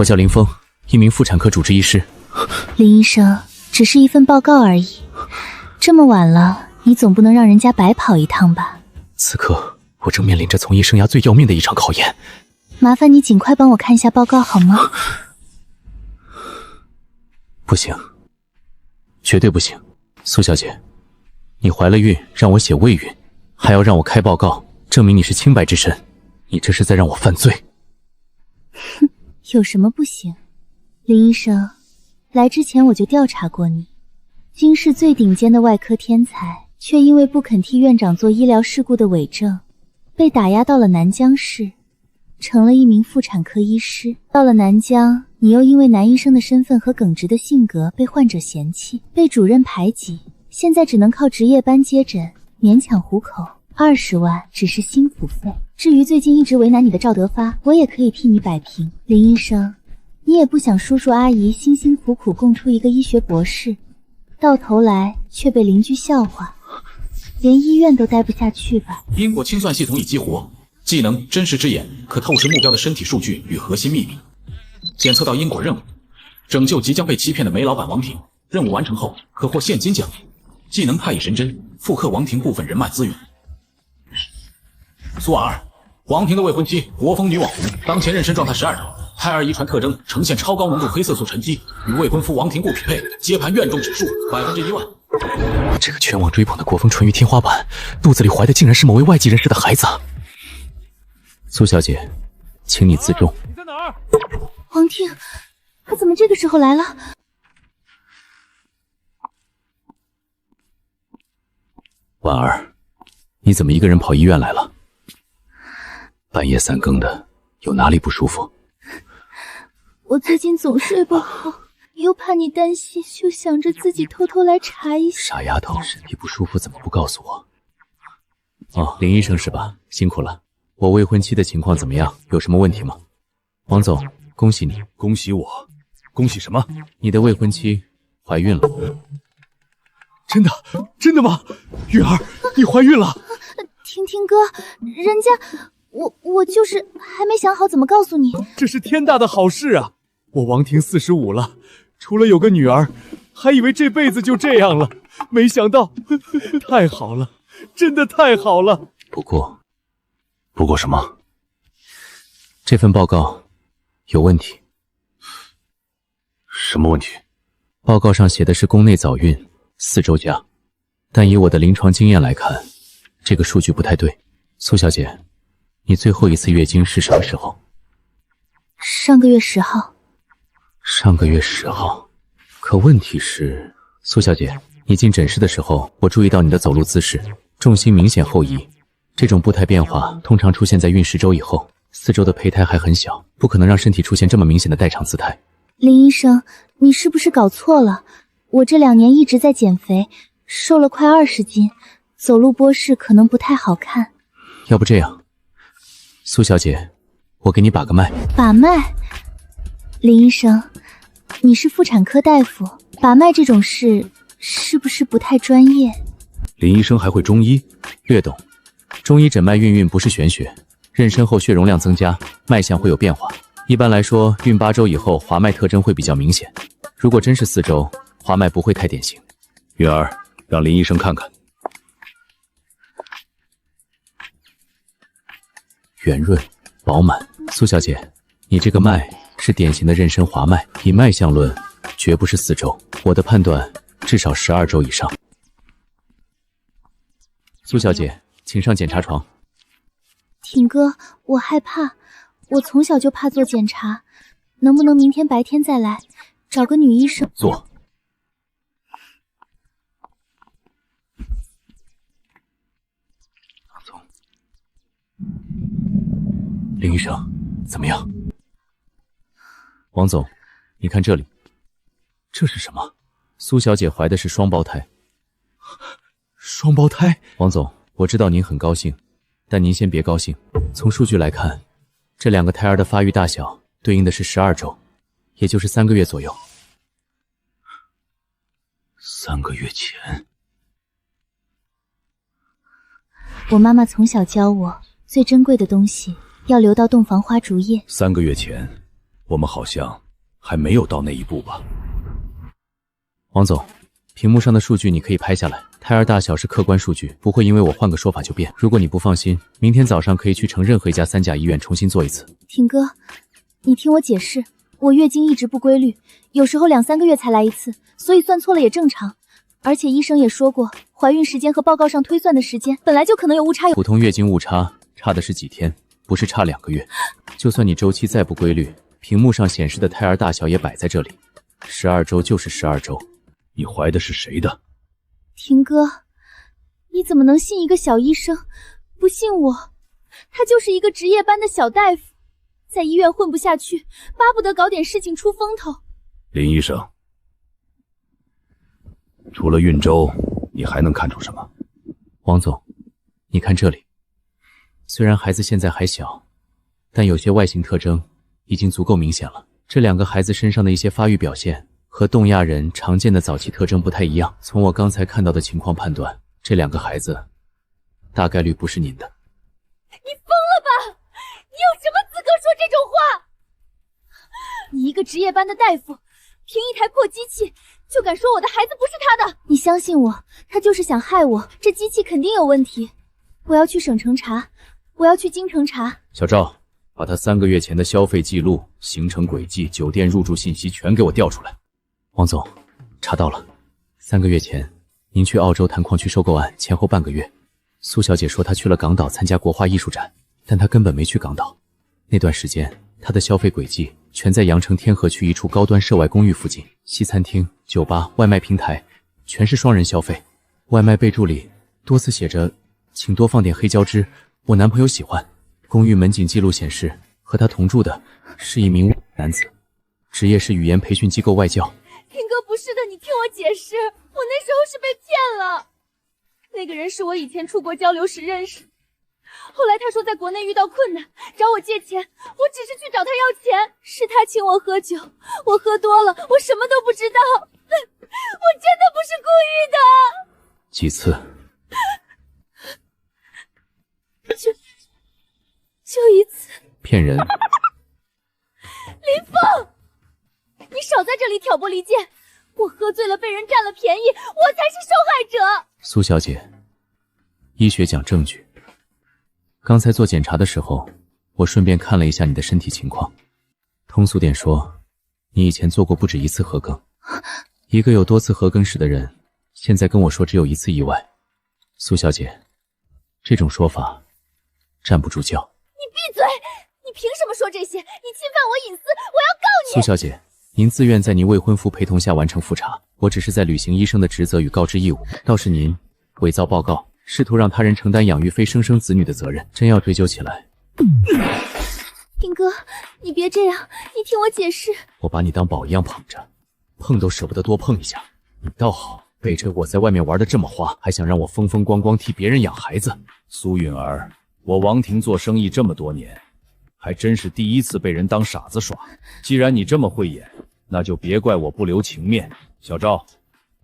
我叫林峰，一名妇产科主治医师。林医生，只是一份报告而已，这么晚了，你总不能让人家白跑一趟吧？此刻我正面临着从医生涯最要命的一场考验。麻烦你尽快帮我看一下报告好吗？不行，绝对不行。苏小姐，你怀了孕，让我写未孕，还要让我开报告，证明你是清白之身，你这是在让我犯罪。哼，有什么不行？林医生，来之前我就调查过你，京市最顶尖的外科天才，却因为不肯替院长做医疗事故的伪证，被打压到了南疆市，成了一名妇产科医师。到了南疆，你又因为男医生的身份和耿直的性格被患者嫌弃，被主任排挤，现在只能靠值夜班接诊，勉强糊口。20万只是心腹费，至于最近一直为难你的赵德发，我也可以替你摆平。林医生，你也不想叔叔阿姨辛辛苦苦供出一个医学博士，到头来却被邻居笑话，连医院都待不下去吧？因果清算系统已激活，技能真实之眼可透视目标的身体数据与核心秘密，检测到因果任务，拯救即将被欺骗的煤老板王婷。任务完成后可获现金奖励。技能太乙神针，复刻王婷部分人脉资源。苏婉儿，王婷的未婚妻，国风女网红，当前妊娠状态12周，胎儿遗传特征呈现超高浓度黑色素沉积，与未婚夫王婷不匹配，接盘院中指数100%。这个全网追捧的国风纯于天花板，肚子里怀的竟然是某位外籍人士的孩子。苏小姐，请你自重。你在哪儿？王婷，他怎么这个时候来了？婉儿，你怎么一个人跑医院来了？半夜3更的，有哪里不舒服？我最近总睡不好，又怕你担心，就想着自己偷偷来查一下。傻丫头，身体不舒服怎么不告诉我？哦，林医生是吧？辛苦了。我未婚妻的情况怎么样？有什么问题吗？王总，恭喜你。恭喜我？恭喜什么？你的未婚妻怀孕了。真的？真的吗？允儿，你怀孕了？婷哥，人家我就是还没想好怎么告诉你。这是天大的好事啊！我王婷45了，除了有个女儿，还以为这辈子就这样了，没想到，太好了，真的太好了。不过什么？这份报告有问题。什么问题？报告上写的是宫内早孕4周加，但以我的临床经验来看，这个数据不太对。苏小姐，你最后一次月经是什么时候？上个月10号。上个月10号。可问题是，苏小姐，你进诊室的时候，我注意到你的走路姿势，重心明显后移。这种步态变化通常出现在孕10周以后，4周的胚胎还很小，不可能让身体出现这么明显的代偿姿态。林医生，你是不是搞错了？我这2年一直在减肥，瘦了快20斤，走路波势可能不太好看。要不这样，苏小姐，我给你把个脉。把脉？林医生，你是妇产科大夫，把脉这种事是不是不太专业？林医生还会中医，略懂。中医诊脉孕不是玄学，妊娠后血容量增加，脉象会有变化。一般来说，孕8周以后滑脉特征会比较明显。如果真是4周，滑脉不会太典型。允儿，让林医生看看。圆润饱满。苏小姐，你这个脉是典型的妊娠滑脉，以脉象论，绝不是4周。我的判断至少12周以上。苏小姐，请上检查床。挺哥，我害怕，我从小就怕做检查，能不能明天白天再来，找个女医生？坐。林医生，怎么样？王总，你看这里，这是什么？苏小姐怀的是双胞胎。双胞胎？王总，我知道您很高兴，但您先别高兴。从数据来看，这2个胎儿的发育大小对应的是12周，也就是3个月左右。3个月前，我妈妈从小教我，最珍贵的东西要留到洞房花烛夜。3个月前，我们好像还没有到那一步吧？王总，屏幕上的数据你可以拍下来，胎儿大小是客观数据，不会因为我换个说法就变。如果你不放心，明天早上可以去城任何一家3甲医院重新做一次。挺哥，你听我解释，我月经一直不规律，有时候2、3个月才来一次，所以算错了也正常。而且医生也说过，怀孕时间和报告上推算的时间本来就可能有误差。普通月经误差差的是几天，不是差2个月。就算你周期再不规律，屏幕上显示的胎儿大小也摆在这里，12周就是12周。你怀的是谁的？挺哥，你怎么能信一个小医生？不信我，他就是一个值夜班的小大夫，在医院混不下去，巴不得搞点事情出风头。林医生，除了孕周，你还能看出什么？王总，你看这里，虽然孩子现在还小，但有些外形特征已经足够明显了。这2个孩子身上的一些发育表现和东亚人常见的早期特征不太一样。从我刚才看到的情况判断，这2个孩子大概率不是您的。你疯了吧？你有什么资格说这种话？你一个值夜班的大夫，凭一台破机器就敢说我的孩子不是他的？你相信我，他就是想害我，这机器肯定有问题。我要去省城查，我要去京城查。小赵，把他3个月前的消费记录、行程轨迹、酒店入住信息全给我调出来。王总，查到了，3个月前您去澳洲谈矿区收购案前后半个月，苏小姐说她去了港岛参加国画艺术展，但她根本没去港岛。那段时间她的消费轨迹全在羊城天河区一处高端涉外公寓附近，西餐厅、酒吧、外卖平台全是双人消费。外卖备注里多次写着请多放点黑椒汁，我男朋友喜欢。公寓门禁记录显示和他同住的是一名男子，职业是语言培训机构外教。天哥，不是的，你听我解释，我那时候是被骗了。那个人是我以前出国交流时认识，后来他说在国内遇到困难，找我借钱，我只是去找他要钱，是他请我喝酒，我喝多了，我什么都不知道，我真的不是故意的。几次？就一次。骗人！林凤，你少在这里挑拨离间！我喝醉了，被人占了便宜，我才是受害者。苏小姐，医学讲证据。刚才做检查的时候，我顺便看了一下你的身体情况。通俗点说，你以前做过不止1次合更。一个有多次合更史的人，现在跟我说只有1次意外。苏小姐，这种说法站不住脚。你闭嘴！你凭什么说这些？你侵犯我隐私，我要告你！苏小姐，您自愿在您未婚夫陪同下完成复查，我只是在履行医生的职责与告知义务。倒是您伪造报告，试图让他人承担养育非生生子女的责任，真要追究起来。丁哥，你别这样，你听我解释。我把你当宝一样捧着，碰都舍不得多碰一下。你倒好，背着我在外面玩的这么花，还想让我风风光光替别人养孩子。苏允儿，我王庭做生意这么多年，还真是第一次被人当傻子耍。既然你这么会演，那就别怪我不留情面。小赵，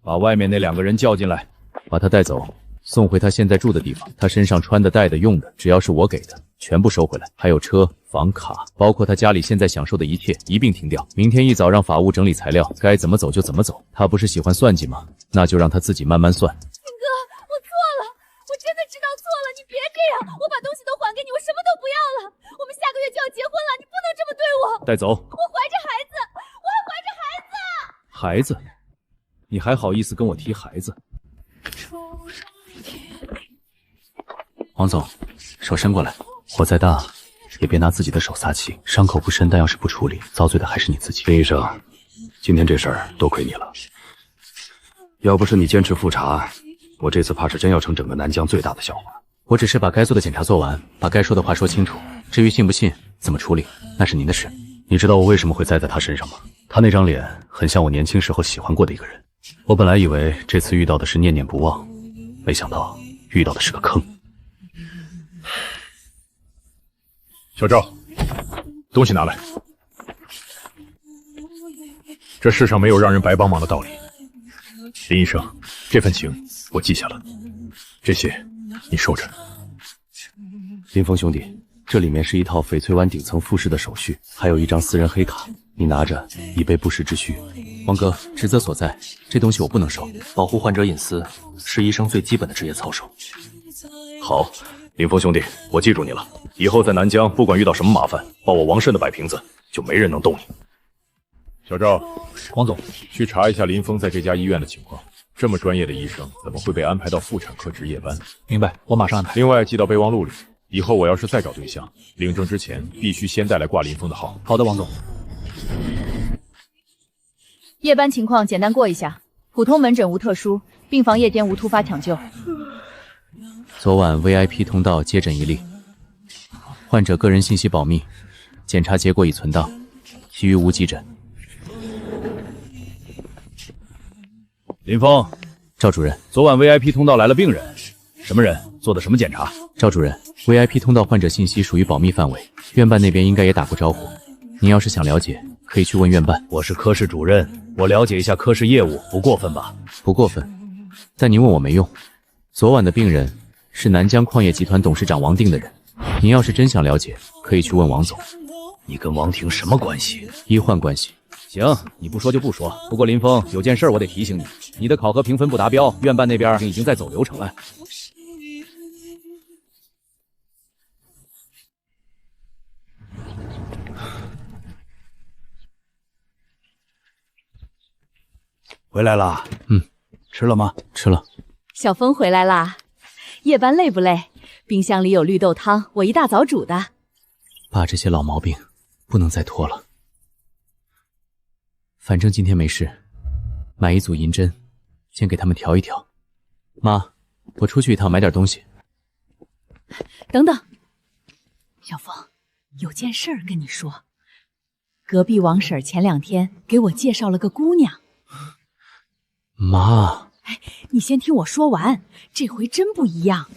把外面那2个人叫进来，把他带走，送回他现在住的地方。他身上穿的、戴的、用的，只要是我给的，全部收回来。还有车、房卡，包括他家里现在享受的一切，一并停掉。明天一早让法务整理材料，该怎么走就怎么走。他不是喜欢算计吗？那就让他自己慢慢算。丁哥，我错了，我真的知道错了，你别这样，我把东西都还给你，我什么都不要了。我们下个月就要结婚了，你不能这么对我。带走。我怀着孩子，我还怀着孩子。孩子？你还好意思跟我提孩子？王总，手伸过来。火再大，也别拿自己的手撒气。伤口不深，但要是不处理，遭罪的还是你自己。林医生，今天这事儿多亏你了。要不是你坚持复查，我这次怕是真要成整个南疆最大的笑话。我只是把该做的检查做完，把该说的话说清楚。至于信不信，怎么处理，那是您的事。你知道我为什么会栽在他身上吗？他那张脸很像我年轻时候喜欢过的一个人。我本来以为这次遇到的是念念不忘，没想到遇到的是个坑。小赵，东西拿来。这世上没有让人白帮忙的道理。林医生，这份情我记下了，这些你收着。林峰兄弟，这里面是一套翡翠湾顶层复式的手续，还有一张私人黑卡，你拿着以备不时之需。王哥，职责所在，这东西我不能收。保护患者隐私是医生最基本的职业操守。好，林峰兄弟，我记住你了。以后在南疆，不管遇到什么麻烦，报我王慎的摆瓶子，就没人能动你。小赵，王总，去查一下林峰在这家医院的情况。这么专业的医生，怎么会被安排到妇产科值夜班？明白，我马上安排。另外记到备忘录里，以后我要是再找对象，领证之前必须先带来挂林峰的号。好的，王总。夜班情况简单过一下，普通门诊无特殊，病房夜间无突发抢救。昨晚 VIP 通道接诊一例，患者个人信息保密，检查结果已存档，其余无急诊。林峰，赵主任，昨晚 VIP 通道来了病人，什么人？做的什么检查？赵主任 ，VIP 通道患者信息属于保密范围，院办那边应该也打过招呼。您要是想了解，可以去问院办。我是科室主任，我了解一下科室业务，不过分吧？不过分，但您问我没用。昨晚的病人是南疆矿业集团董事长王定的人，您要是真想了解，可以去问王总。你跟王婷什么关系？医患关系。行，你不说就不说。不过林峰，有件事我得提醒你，你的考核评分不达标，院办那边已经在走流程了。回来啦？吃了吗？吃了。小峰回来啦，夜班累不累？冰箱里有绿豆汤，我一大早煮的。爸，这些老毛病不能再拖了。反正今天没事，买一组银针，先给他们调一调。妈，我出去一趟买点东西。等等，小峰，有件事儿跟你说。隔壁王婶前2天给我介绍了个姑娘。妈，你先听我说完，这回真不一样。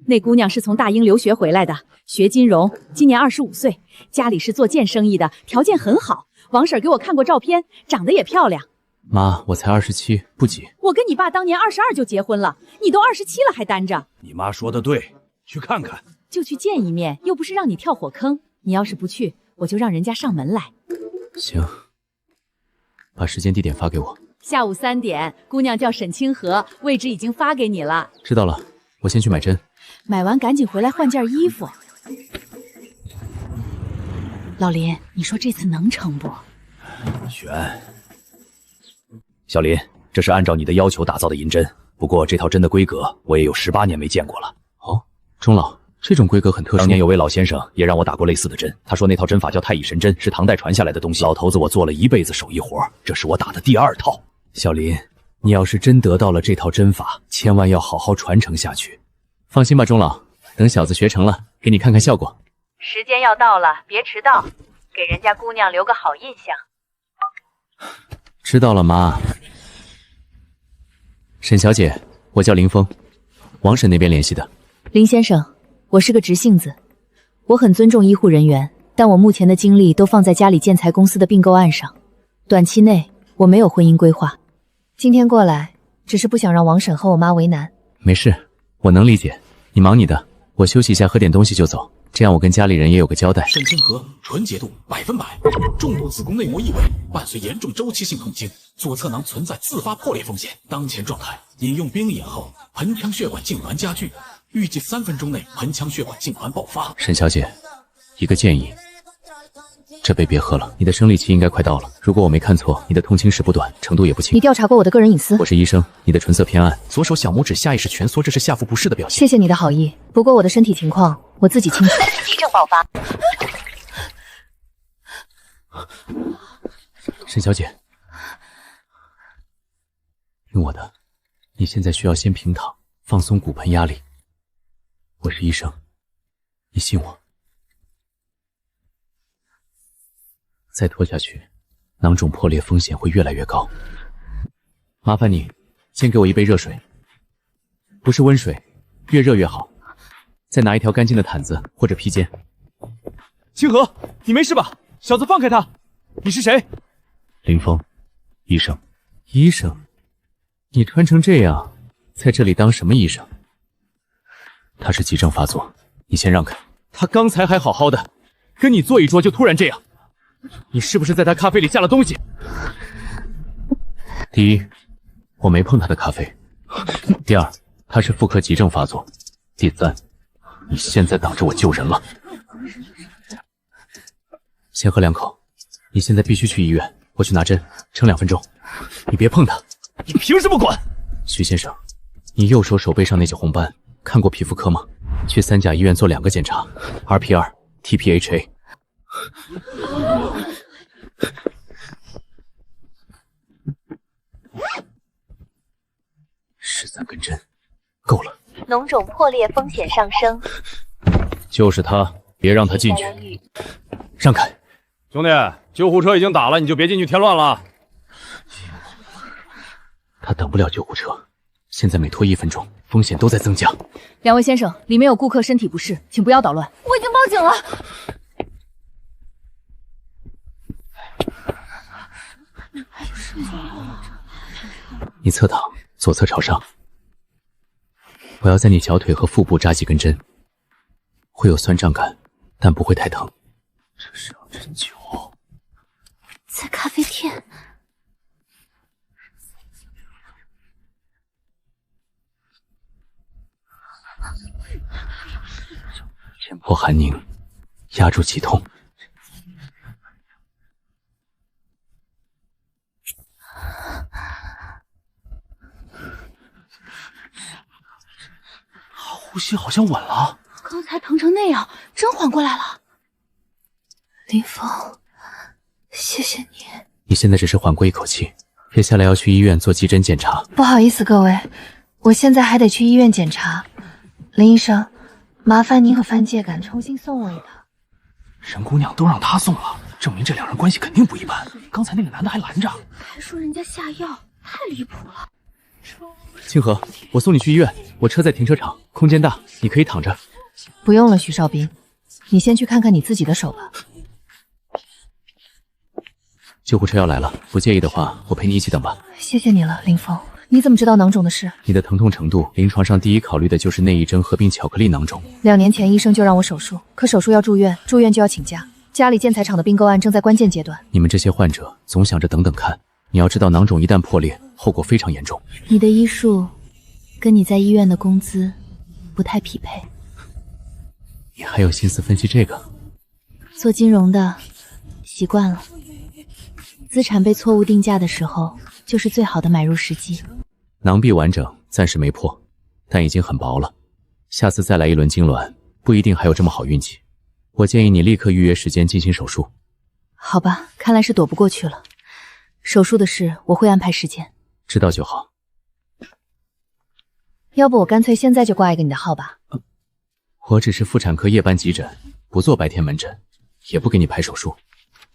那姑娘是从大英留学回来的，学金融，今年25岁，家里是做建生意的，条件很好。王婶给我看过照片，长得也漂亮。妈，我才27，不急。我跟你爸当年22就结婚了，你都27了还单着。你妈说的对，去看看。就去见一面，又不是让你跳火坑。你要是不去，我就让人家上门来。行，把时间地点发给我。下午3点，姑娘叫沈清河，位置已经发给你了。知道了，我先去买针。买完赶紧回来换件衣服。老林，你说这次能成不？选。小林，这是按照你的要求打造的银针，不过这套针的规格我也有18年没见过了。哦，钟老，这种规格很特殊。当年有位老先生也让我打过类似的针，他说那套针法叫太乙神针，是唐代传下来的东西。老头子我做了一辈子手艺活，这是我打的第2套。小林，你要是真得到了这套针法，千万要好好传承下去。放心吧，钟老，等小子学成了，给你看看效果。时间要到了，别迟到，给人家姑娘留个好印象。知道了，妈。沈小姐，我叫林峰，王婶那边联系的。林先生，我是个直性子，我很尊重医护人员，但我目前的精力都放在家里建材公司的并购案上，短期内我没有婚姻规划。今天过来，只是不想让王婶和我妈为难。没事，我能理解，你忙你的，我休息一下，喝点东西就走，这样我跟家里人也有个交代。沈清河，纯洁度100%，重度子宫内膜异位，伴随严重周期性痛经，左侧囊存在自发破裂风险。当前状态，饮用冰饮后，盆腔血管痉挛加剧，预计3分钟内盆腔血管痉挛爆发。沈小姐，一个建议，这杯别喝了，你的生理期应该快到了。如果我没看错，你的痛经时不短，程度也不轻。你调查过我的个人隐私？我是医生，你的唇色偏暗，左手小拇指下意识蜷缩，这是下腹不适的表现。谢谢你的好意，不过我的身体情况我自己清楚。急症爆发。沈小姐，听我的，你现在需要先平躺，放松骨盆压力。我是医生，你信我。再拖下去，囊肿破裂风险会越来越高。麻烦你先给我一杯热水，不是温水，越热越好。再拿一条干净的毯子或者披肩。清河，你没事吧？小子，放开他！你是谁？林峰，医生。医生？你穿成这样，在这里当什么医生？他是急症发作，你先让开。他刚才还好好的，跟你坐一桌就突然这样，你是不是在他咖啡里下了东西？第一，我没碰他的咖啡；第二，他是妇科急症发作；第三，你现在挡着我救人了。先喝2口，你现在必须去医院，我去拿针，撑2分钟。你别碰他。你凭什么管？徐先生，你右手手背上那些红斑，看过皮肤科吗？去3甲医院做2个检查 ，RP2、TPHA。13根针，够了。脓肿破裂风险上升。就是他，别让他进去。让开！兄弟，救护车已经打了，你就别进去添乱了。他等不了救护车，现在每拖1分钟，风险都在增加。2位先生，里面有顾客身体不适，请不要捣乱。我已经报警了。你侧躺，左侧朝上。我要在你小腿和腹部扎几根针，会有酸胀感，但不会太疼。这是要针灸。在咖啡店。temp破寒凝，压住脐痛。呼吸好像稳了。刚才疼成那样，真缓过来了。林峰，谢谢你。你现在只是缓过一口气，接下来要去医院做急诊检查。不好意思，各位，我现在还得去医院检查。林医生，麻烦您和范介敢重新送我一趟。沈姑娘都让他送了，证明这2人关系肯定不一般。刚才那个男的还拦着，还说人家下药，太离谱了。清河，我送你去医院，我车在停车场，空间大，你可以躺着。不用了，徐少斌，你先去看看你自己的手吧。救护车要来了，不介意的话，我陪你一起等吧。谢谢你了，林峰。你怎么知道囊肿的事？你的疼痛程度，临床上第一考虑的就是内眙症合并巧克力囊肿。2年前医生就让我手术，可手术要住院，住院就要请假。家里建材厂的并购案正在关键阶段。你们这些患者总想着等等看，你要知道囊肿一旦破裂，后果非常严重。你的医术跟你在医院的工资不太匹配。你还有心思分析这个？做金融的习惯了，资产被错误定价的时候，就是最好的买入时机。囊壁完整，暂时没破，但已经很薄了。下次再来一轮痉挛，不一定还有这么好运气。我建议你立刻预约时间进行手术。好吧，看来是躲不过去了。手术的事我会安排时间。知道就好。要不我干脆现在就挂一个你的号吧。我只是妇产科夜班急诊，不做白天门诊，也不给你排手术。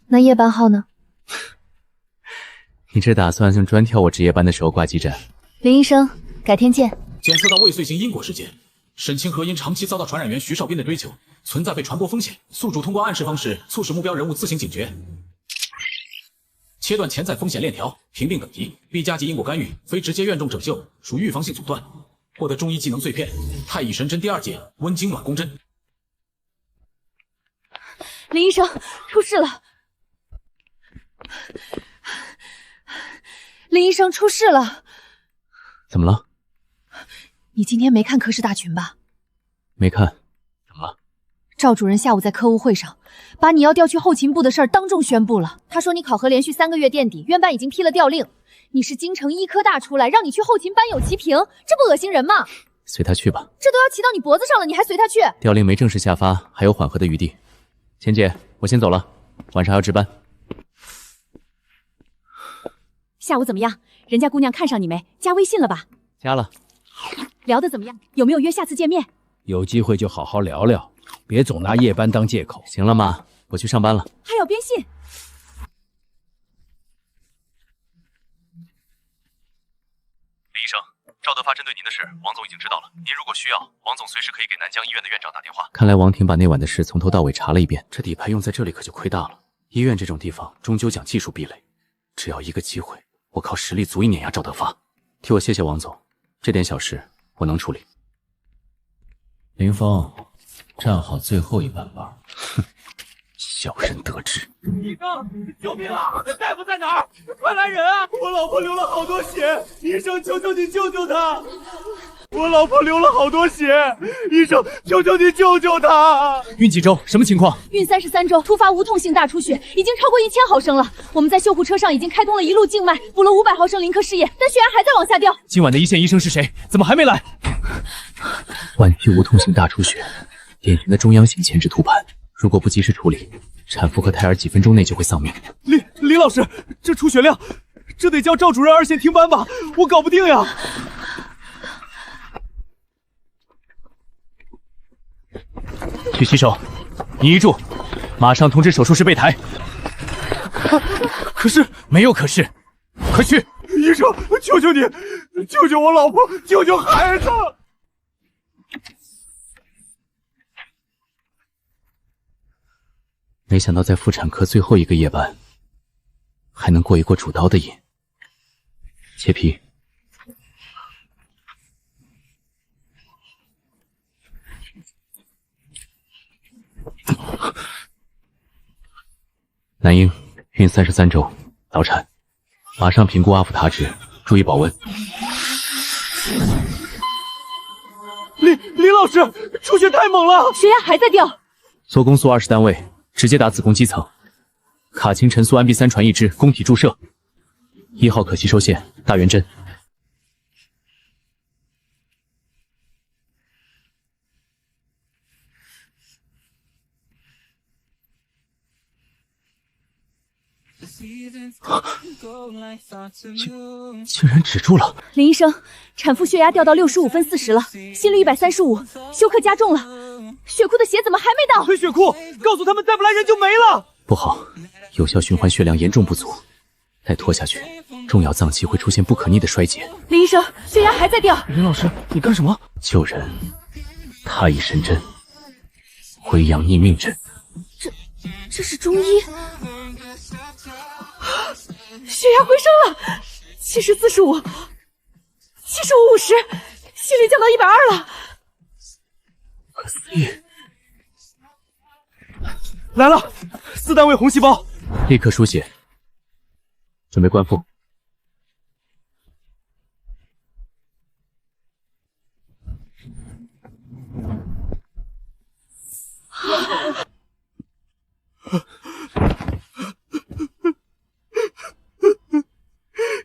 那夜班号呢？你这打算用专挑我值夜班的时候挂急诊？林医生，改天见。检测到未遂型因果事件，沈清河因长期遭到传染源徐少斌的追求，存在被传播风险，宿主通过暗示方式促使目标人物自行警觉，切断潜在风险链条，评定等级 B 加级因果干预，非直接院中拯救，属预防性阻断。获得中医技能碎片，太乙神针第2节温经暖宫针。林医生，出事了！林医生，出事了！怎么了？你今天没看科室大群吧？没看。怎么了？赵主任下午在科务会上，把你要调去后勤部的事儿当众宣布了。他说你考核连续3个月垫底，院办已经批了调令。你是京城医科大出来，让你去后勤班有齐平，这不恶心人吗？随他去吧。这都要骑到你脖子上了，你还随他去？调令没正式下发，还有缓和的余地。钱姐，我先走了，晚上还要值班。下午怎么样？人家姑娘看上你没？加微信了吧？加了。聊得怎么样？有没有约下次见面？有机会就好好聊聊，别总拿夜班当借口。行了妈，我去上班了。还要编信？李医生，赵德发针对您的事，王总已经知道了。您如果需要，王总随时可以给南江医院的院长打电话。看来王婷把那晚的事从头到尾查了一遍，这底牌用在这里可就亏大了。医院这种地方终究讲技术壁垒，只要一个机会，我靠实力足以碾压赵德发。替我谢谢王总，这点小事我能处理。林峰，站好最后一班吧。哼，小人得志。医生，救命啊！大夫在哪儿？快来人啊！我老婆流了好多血，医生，求求你救救她！我老婆流了好多血，医生，求求你救救她！孕几周？什么情况？孕33周，突发无痛性大出血，已经超过1000毫升了。我们在救护车上已经开通了一路静脉，补了500毫升林克试验，但血压还在往下掉。今晚的一线医生是谁？怎么还没来？晚期无痛性大出血，典型的中央型前置突盘，如果不及时处理，产妇和胎儿几分钟内就会丧命。李老师，这出血量，这得叫赵主任2线停班吧？我搞不定呀！去洗手，你一住，马上通知手术室备台。可是没有可是，快去！医生，求求你，救救我老婆，救救孩子！没想到在妇产科最后一个夜班，还能过一过主刀的瘾。切皮。男婴，孕33周，早产，马上评估阿普塔值，注意保温。李老师，出血太猛了，血压还在掉。做宫速20单位，直接打子宫肌层。卡氰陈素氨吡3传1支，宫体注射。1号可吸收线，大圆针。竟然止住了！林医生，产妇血压掉到65分40了，心率135，休克加重了。血库的血怎么还没到？推血库，告诉他们再不来人就没了。不好，有效循环血量严重不足，再拖下去，重要脏器会出现不可逆的衰竭。林医生，血压还在掉。林老师，你干什么？救人，太乙神针，回阳逆命针。这是中医。血压回升了，70、45、75、50，心率降到120了。不可思议！来了，4单位红细胞，立刻输血，准备灌腹。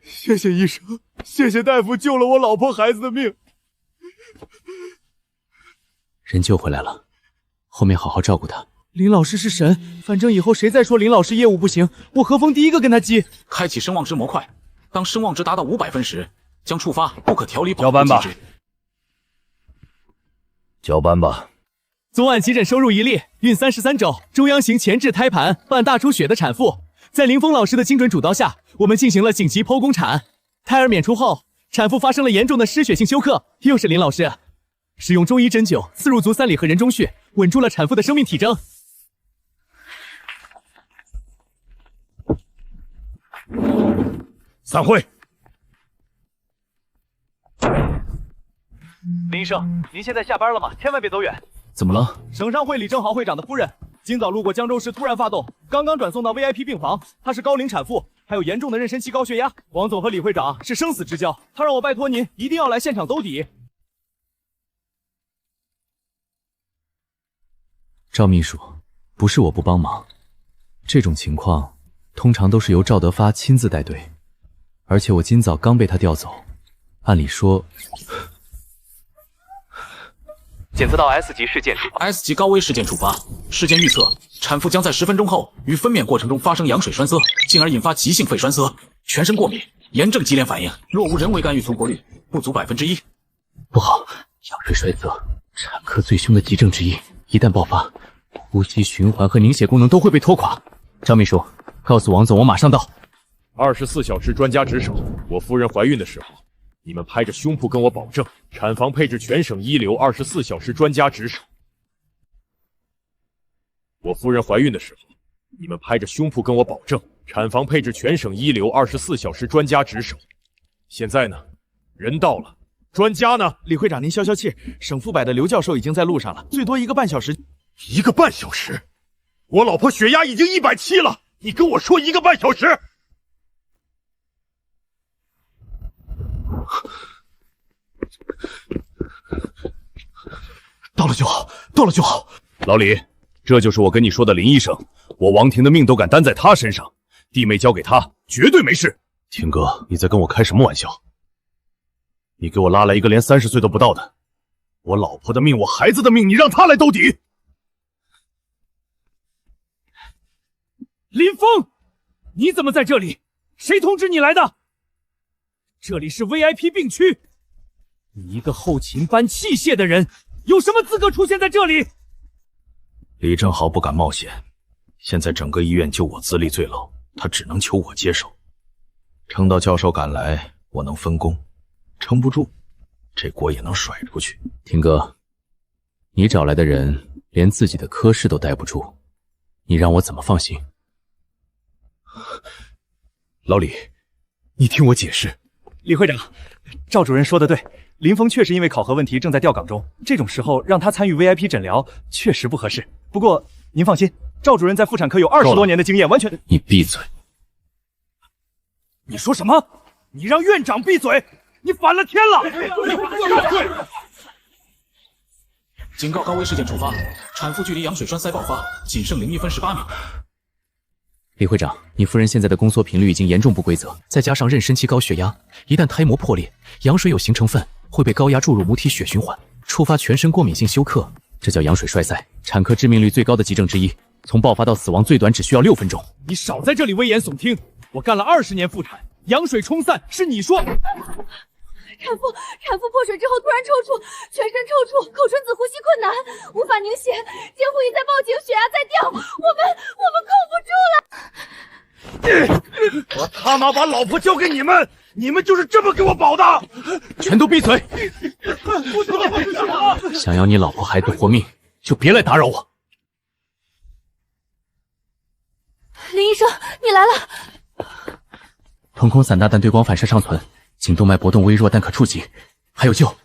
谢谢医生，谢谢大夫救了我老婆孩子的命。人救回来了，后面好好照顾他。林老师是神，反正以后谁再说林老师业务不行，我何风第一个跟他激。开启声望值模块，当声望值达到500分时，将触发不可调理保护交班吧机制。交班吧。昨晚急诊收入一例，孕33周，中央型前置胎盘伴大出血的产妇。在林峰老师的精准主刀下，我们进行了紧急剖宫产。胎儿娩出后，产妇发生了严重的失血性休克。又是林老师，使用中医针灸刺入足3里和人中穴，稳住了产妇的生命体征。散会。林医生，您现在下班了吗？千万别走远。怎么了？省商会李正豪会长的夫人今早路过江州时突然发动，刚刚转送到 VIP 病房。她是高龄产妇，还有严重的妊娠期高血压。王总和李会长是生死之交，他让我拜托您一定要来现场兜底。赵秘书，不是我不帮忙，这种情况通常都是由赵德发亲自带队，而且我今早刚被他调走，按理说。检测到 S 级事件，S 级高危事件触发。事件预测，产妇将在10分钟后于分娩过程中发生羊水栓塞，进而引发急性肺栓塞，全身过敏，炎症激连反应。若无人为干预，存活率不足1%。不好，羊水栓塞，产科最凶的急症之一，一旦爆发，呼吸、循环和凝血功能都会被拖垮。张秘书，告诉王总，我马上到。24小时专家值守。我夫人怀孕的时候，你们拍着胸脯跟我保证，产房配置全省一流24小时专家值守。我夫人怀孕的时候，你们拍着胸脯跟我保证，产房配置全省一流24小时专家值守。现在呢，人到了，专家呢？李会长，您消消气，省副百的刘教授已经在路上了，最多1个半小时。1个半小时？我老婆血压已经170了，你跟我说1个半小时？到了就好，到了就好。老李，这就是我跟你说的林医生，我王婷的命都敢担在他身上，弟妹交给他，绝对没事。婷哥，你在跟我开什么玩笑？你给我拉来一个连30岁都不到的，我老婆的命，我孩子的命，你让他来兜底？林峰，你怎么在这里？谁通知你来的？这里是 VIP 病区，你一个后勤搬器械的人，有什么资格出现在这里？李正豪不敢冒险，现在整个医院就我资历最老，他只能求我接手。撑到教授赶来，我能分工；撑不住，这锅也能甩出去。婷哥，你找来的人连自己的科室都待不住，你让我怎么放心？老李，你听我解释。李会长，赵主任说的对，林峰确实因为考核问题正在调岗中，这种时候让他参与 VIP 诊疗确实不合适。不过您放心，赵主任在妇产科有20多年的经验，完全……你闭嘴！你说什么？你让院长闭嘴！你反了天了！警告高危事件触发，产妇距离羊水栓塞爆发仅剩0.1分18秒。李会长，你夫人现在的宫缩频率已经严重不规则，再加上妊娠期高血压，一旦胎膜破裂，羊水有形成分会被高压注入母体血循环，触发全身过敏性休克，这叫羊水栓塞，产科致命率最高的急症之一，从爆发到死亡最短只需要6分钟。你少在这里危言耸听！我干了20年妇产，羊水冲散是你说。产妇破水之后突然抽搐，全身抽搐，口唇子呼吸困难，无法凝血，监护仪在报警，血压在掉，我们控不住了。我他妈把老婆交给你们，你们就是这么给我保的！全都闭嘴！想要你老婆孩子活命，就别来打扰我。林医生，你来了。瞳孔散大但对光反射尚存，颈动脉搏动微弱但可触及，还有救。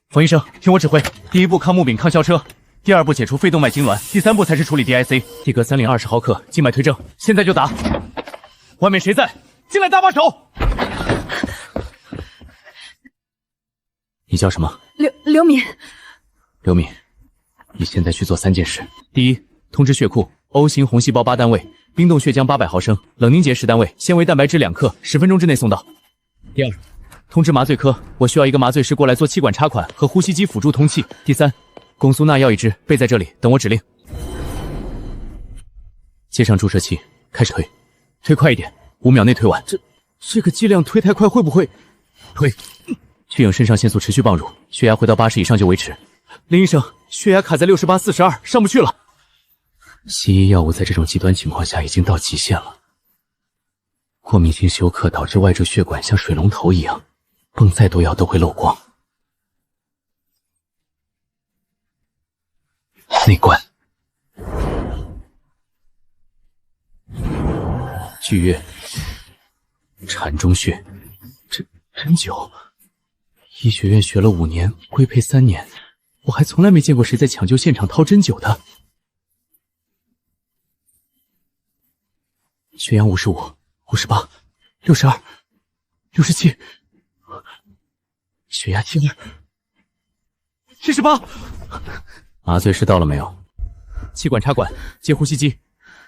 冯医生，听我指挥：第一步抗木丙抗校车，第二步解除肺动脉痉挛，第3步才是处理 DIC。地格3零20毫克，静脉推正，现在就打。外面谁在？进来搭把手。你叫什么？刘敏。刘敏，你现在去做3件事：第一，通知血库 O 型红细胞8单位，冰冻血浆800毫升，冷凝结10单位，纤维蛋白质2克，10分钟之内送到。第二，通知麻醉科，我需要一个麻醉师过来做气管插管和呼吸机辅助通气。第三，龚苏钠药一支，备在这里，等我指令。接上注射器，开始推，推快一点，5秒内推完。这个剂量推太快会不会？推，去影肾上腺素持续泵入，血压回到80以上就维持。林医生，血压卡在68/42，上不去了。西医药物在这种极端情况下已经到极限了。过敏性休克导致外周血管像水龙头一样，泵再多药都会漏光。内灌，巨月，膻中穴，针灸。医学院学了5年，规培3年，我还从来没见过谁在抢救现场掏针灸的。血压55、58、62、67，血压72、78。麻醉师到了没有？气管插管，接呼吸机，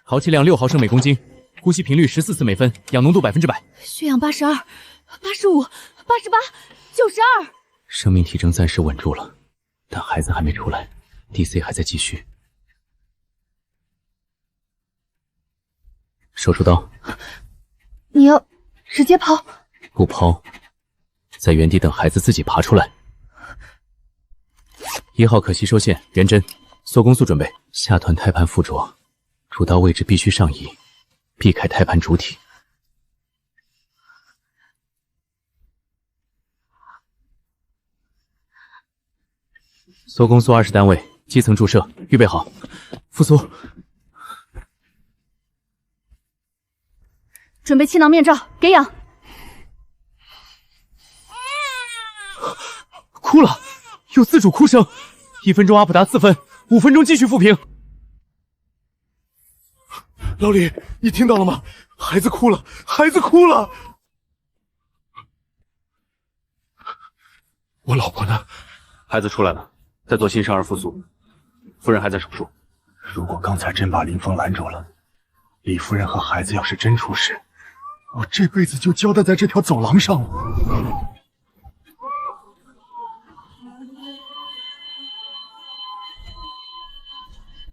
豪气量6毫升每公斤，呼吸频率14次每分，氧浓度100%。血氧82、85、88、92。生命体征暂时稳住了，但孩子还没出来 ，DC 还在继续。手术刀，你要直接抛？不抛，在原地等孩子自己爬出来。1号可吸收线，圆针，缩宫速准备。下团胎盘附着，主刀位置必须上移，避开胎盘主体。缩宫速20单位，基层注射，预备好，复苏。准备气囊面罩，给氧。哭了，有自主哭声。1分钟阿普达4分，5分钟继续复评。老李，你听到了吗？孩子哭了，孩子哭了。我老婆呢？孩子出来了，在做新生儿复苏，夫人还在手术。如果刚才真把林峰拦住了，李夫人和孩子要是真出事，我这辈子就交代在这条走廊上了。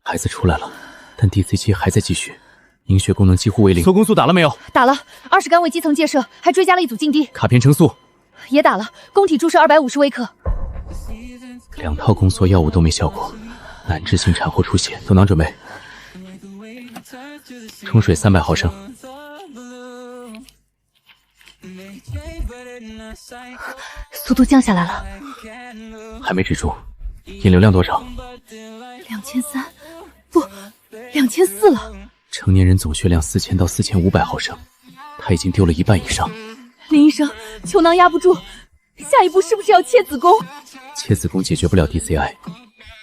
孩子出来了，但 DCG 还在继续，凝血功能几乎为零。缩攻速打了没有？打了，20杆为基层介射，还追加了一组静滴。卡片成速也打了，供体注射250微克。2套宫缩药物都没效果，难治性产后出血，走囊准备。冲水300毫升。速度降下来了，还没止住，引流量多少？2300，不，2400了。成年人总血量4000到4500毫升，他已经丢了1半以上。林医生，球囊压不住，下一步是不是要切子宫？切子宫解决不了 DCI，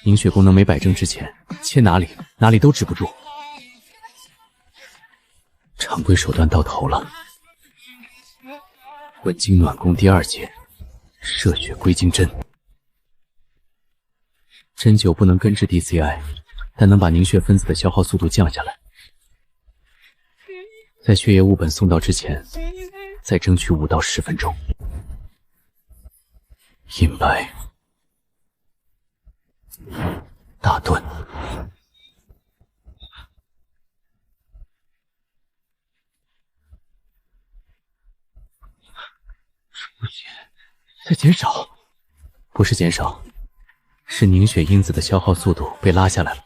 凝血功能没摆正之前，切哪里都止不住。常规手段到头了，温经暖宫第2节，射血归经针。针灸不能根治 DCI， 但能把凝血分子的消耗速度降下来。在血液物本送到之前，再争取5到10分钟。阴白，大盾，出血在减少，不是减少，是凝血因子的消耗速度被拉下来了。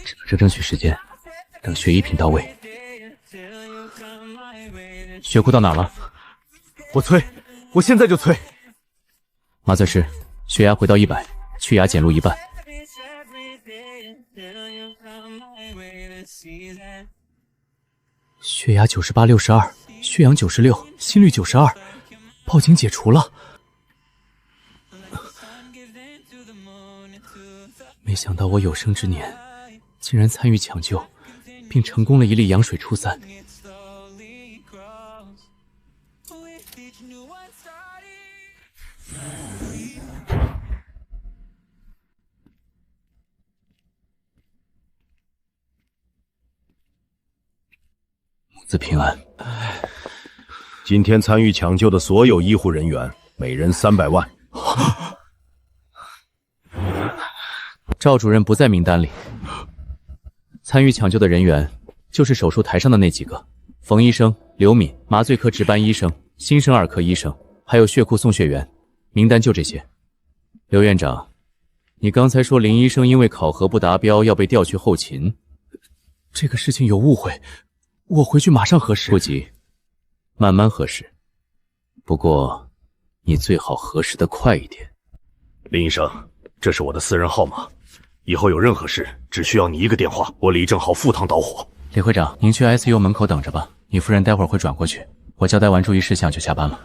只能争取时间，等血液品到位。血库到哪了？我催，我现在就催。麻醉师，血压回到100，去压减入1半。血压98/62，血氧96，心率92，报警解除了。没想到我有生之年竟然参与抢救，并成功了一例羊水出散。母子平安。今天参与抢救的所有医护人员，每人300万。赵主任不在名单里。参与抢救的人员就是手术台上的那几个：冯医生、刘敏、麻醉科值班医生、新生儿科医生，还有血库送血员。名单就这些。刘院长，你刚才说林医生因为考核不达标要被调去后勤，这个事情有误会，我回去马上核实。不急，慢慢核实。不过你最好核实得快一点。林医生，这是我的私人号码，以后有任何事只需要你一个电话，我李正浩赴汤蹈火。李会长，您去 ICU 门口等着吧，你夫人待会儿会转过去，我交代完注意事项就下班了。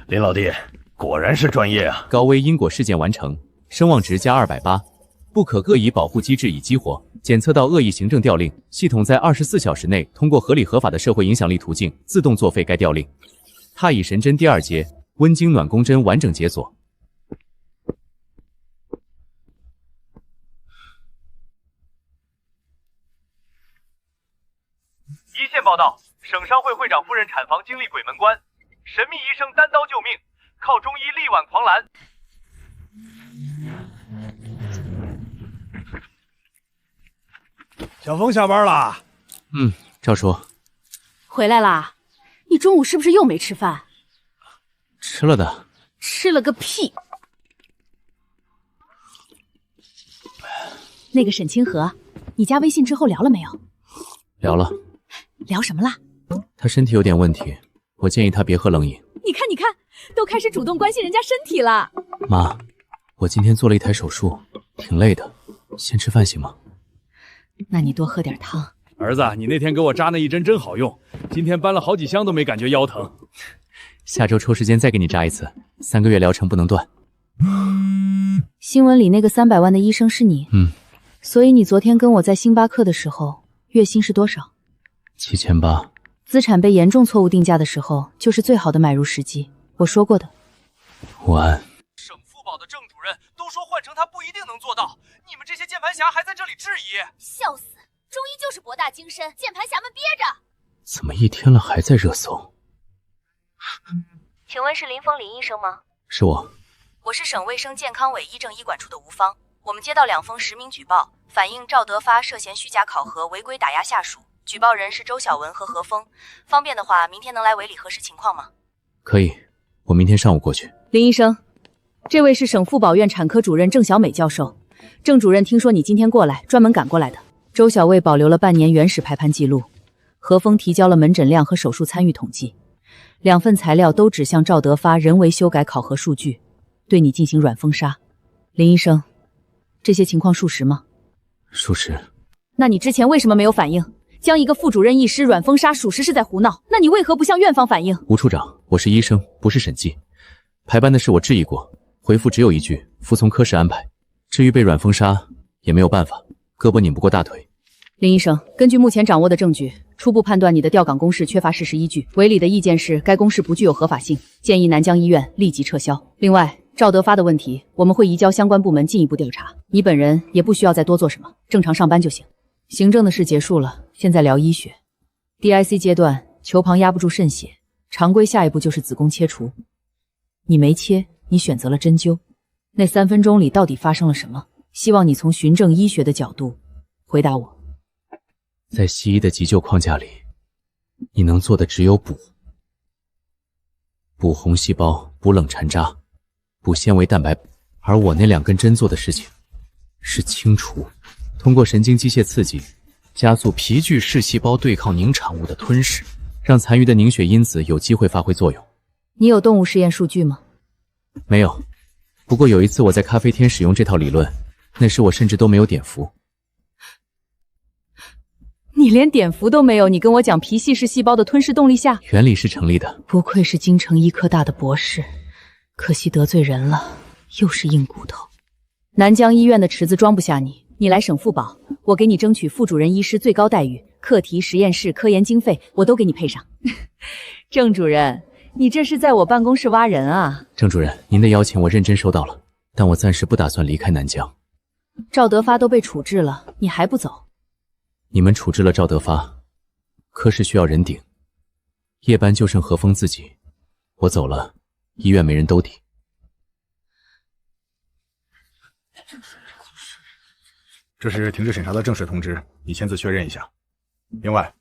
林老弟，果然是专业啊！高危因果事件完成，声望值加280，不可各以保护机制已激活，检测到恶意行政调令，系统在24小时内通过合理合法的社会影响力途径自动作废该调令。他以神针第2节温经暖宫针完整解锁。一线报道，省商会会长夫人产房经历鬼门关，神秘医生单刀救命，靠中医力挽狂澜。小峰下班了。赵叔，回来啦？你中午是不是又没吃饭？吃了的。吃了个屁！那个沈清河，你加微信之后聊了没有？聊了。聊什么啦？他身体有点问题，我建议他别喝冷饮。你看，都开始主动关心人家身体了。妈，我今天做了一台手术，挺累的，先吃饭行吗？那你多喝点汤。儿子，你那天给我扎那一针真好用，今天搬了好几箱都没感觉腰疼。下周抽时间再给你扎一次，3个月疗程不能断。新闻里那个300万的医生是你？所以你昨天跟我在星巴克的时候，月薪是多少？7800。资产被严重错误定价的时候，就是最好的买入时机。我说过的。午安。省妇保的郑主任都说换成他不一定能做到，你们这些键盘侠还在这里质疑？笑死！中医就是博大精深，键盘侠们憋着。怎么一天了还在热搜？请问是林峰林医生吗？是我。我是省卫生健康委医政医管处的吴芳，我们接到2封实名举报，反映赵德发涉嫌虚假考核、违规打压下属，举报人是周晓文和何峰。方便的话，明天能来委里核实情况吗？可以，我明天上午过去。林医生，这位是省妇保院产科主任郑小美教授。郑主任听说你今天过来，专门赶过来的。周小卫保留了半年原始排盘记录，何峰提交了门诊量和手术参与统计，2份材料都指向赵德发人为修改考核数据，对你进行软封杀。林医生，这些情况属实吗？属实。那你之前为什么没有反应？将一个副主任医师软封杀，属实是在胡闹。那你为何不向院方反映？吴处长，我是医生，不是审计。排班的事我质疑过，回复只有一句：服从科室安排。至于被软封杀，也没有办法，胳膊拧不过大腿。林医生，根据目前掌握的证据，初步判断你的调岗公示缺乏事实依据。委里的意见是该公示不具有合法性，建议南江医院立即撤销。另外，赵德发的问题，我们会移交相关部门进一步调查。你本人也不需要再多做什么，正常上班就行。行政的事结束了，现在聊医学。DIC 阶段，球旁压不住渗血，常规下一步就是子宫切除。你没切，你选择了针灸。那3分钟里到底发生了什么？希望你从循证医学的角度回答我。在西医的急救框架里，你能做的只有补红细胞、补冷缠扎、补纤维蛋白，而我那2根针做的事情是清除，通过神经机械刺激，加速皮具视细胞对抗凝产物的吞噬，让残余的凝血因子有机会发挥作用。你有动物实验数据吗？没有，不过有一次我在咖啡厅使用这套理论，那时我甚至都没有碘伏。你连碘伏都没有，你跟我讲皮细视细胞的吞噬动力下，原理是成立的。不愧是京城医科大的博士，可惜得罪人了，又是硬骨头。南江医院的池子装不下你，你来省妇保，我给你争取副主任医师最高待遇，课题、实验室、科研经费我都给你配上。郑主任，你这是在我办公室挖人啊？郑主任，您的邀请我认真收到了，但我暂时不打算离开南江。赵德发都被处置了，你还不走？你们处置了赵德发，科室需要人顶，夜班就剩何峰自己，我走了，医院没人兜底。这是停止审查的正式通知，你签字确认一下。另外，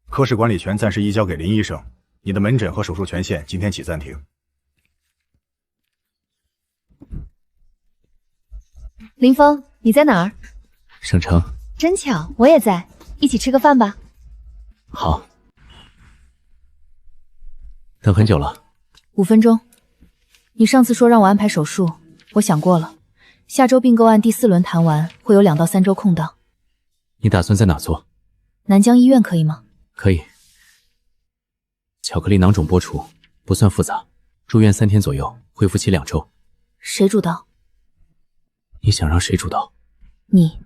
科室管理权暂时移交给林医生，你的门诊和手术权限今天起暂停。林峰，你在哪儿？省城。真巧，我也在，一起吃个饭吧。好。等很久了。5分钟。你上次说让我安排手术，我想过了，下周并购案第4轮谈完，会有2到3周空档。你打算在哪做？南江医院可以吗？可以。巧克力囊肿剥除，不算复杂，住院3天左右，恢复期2周。谁主刀？你想让谁主刀？你。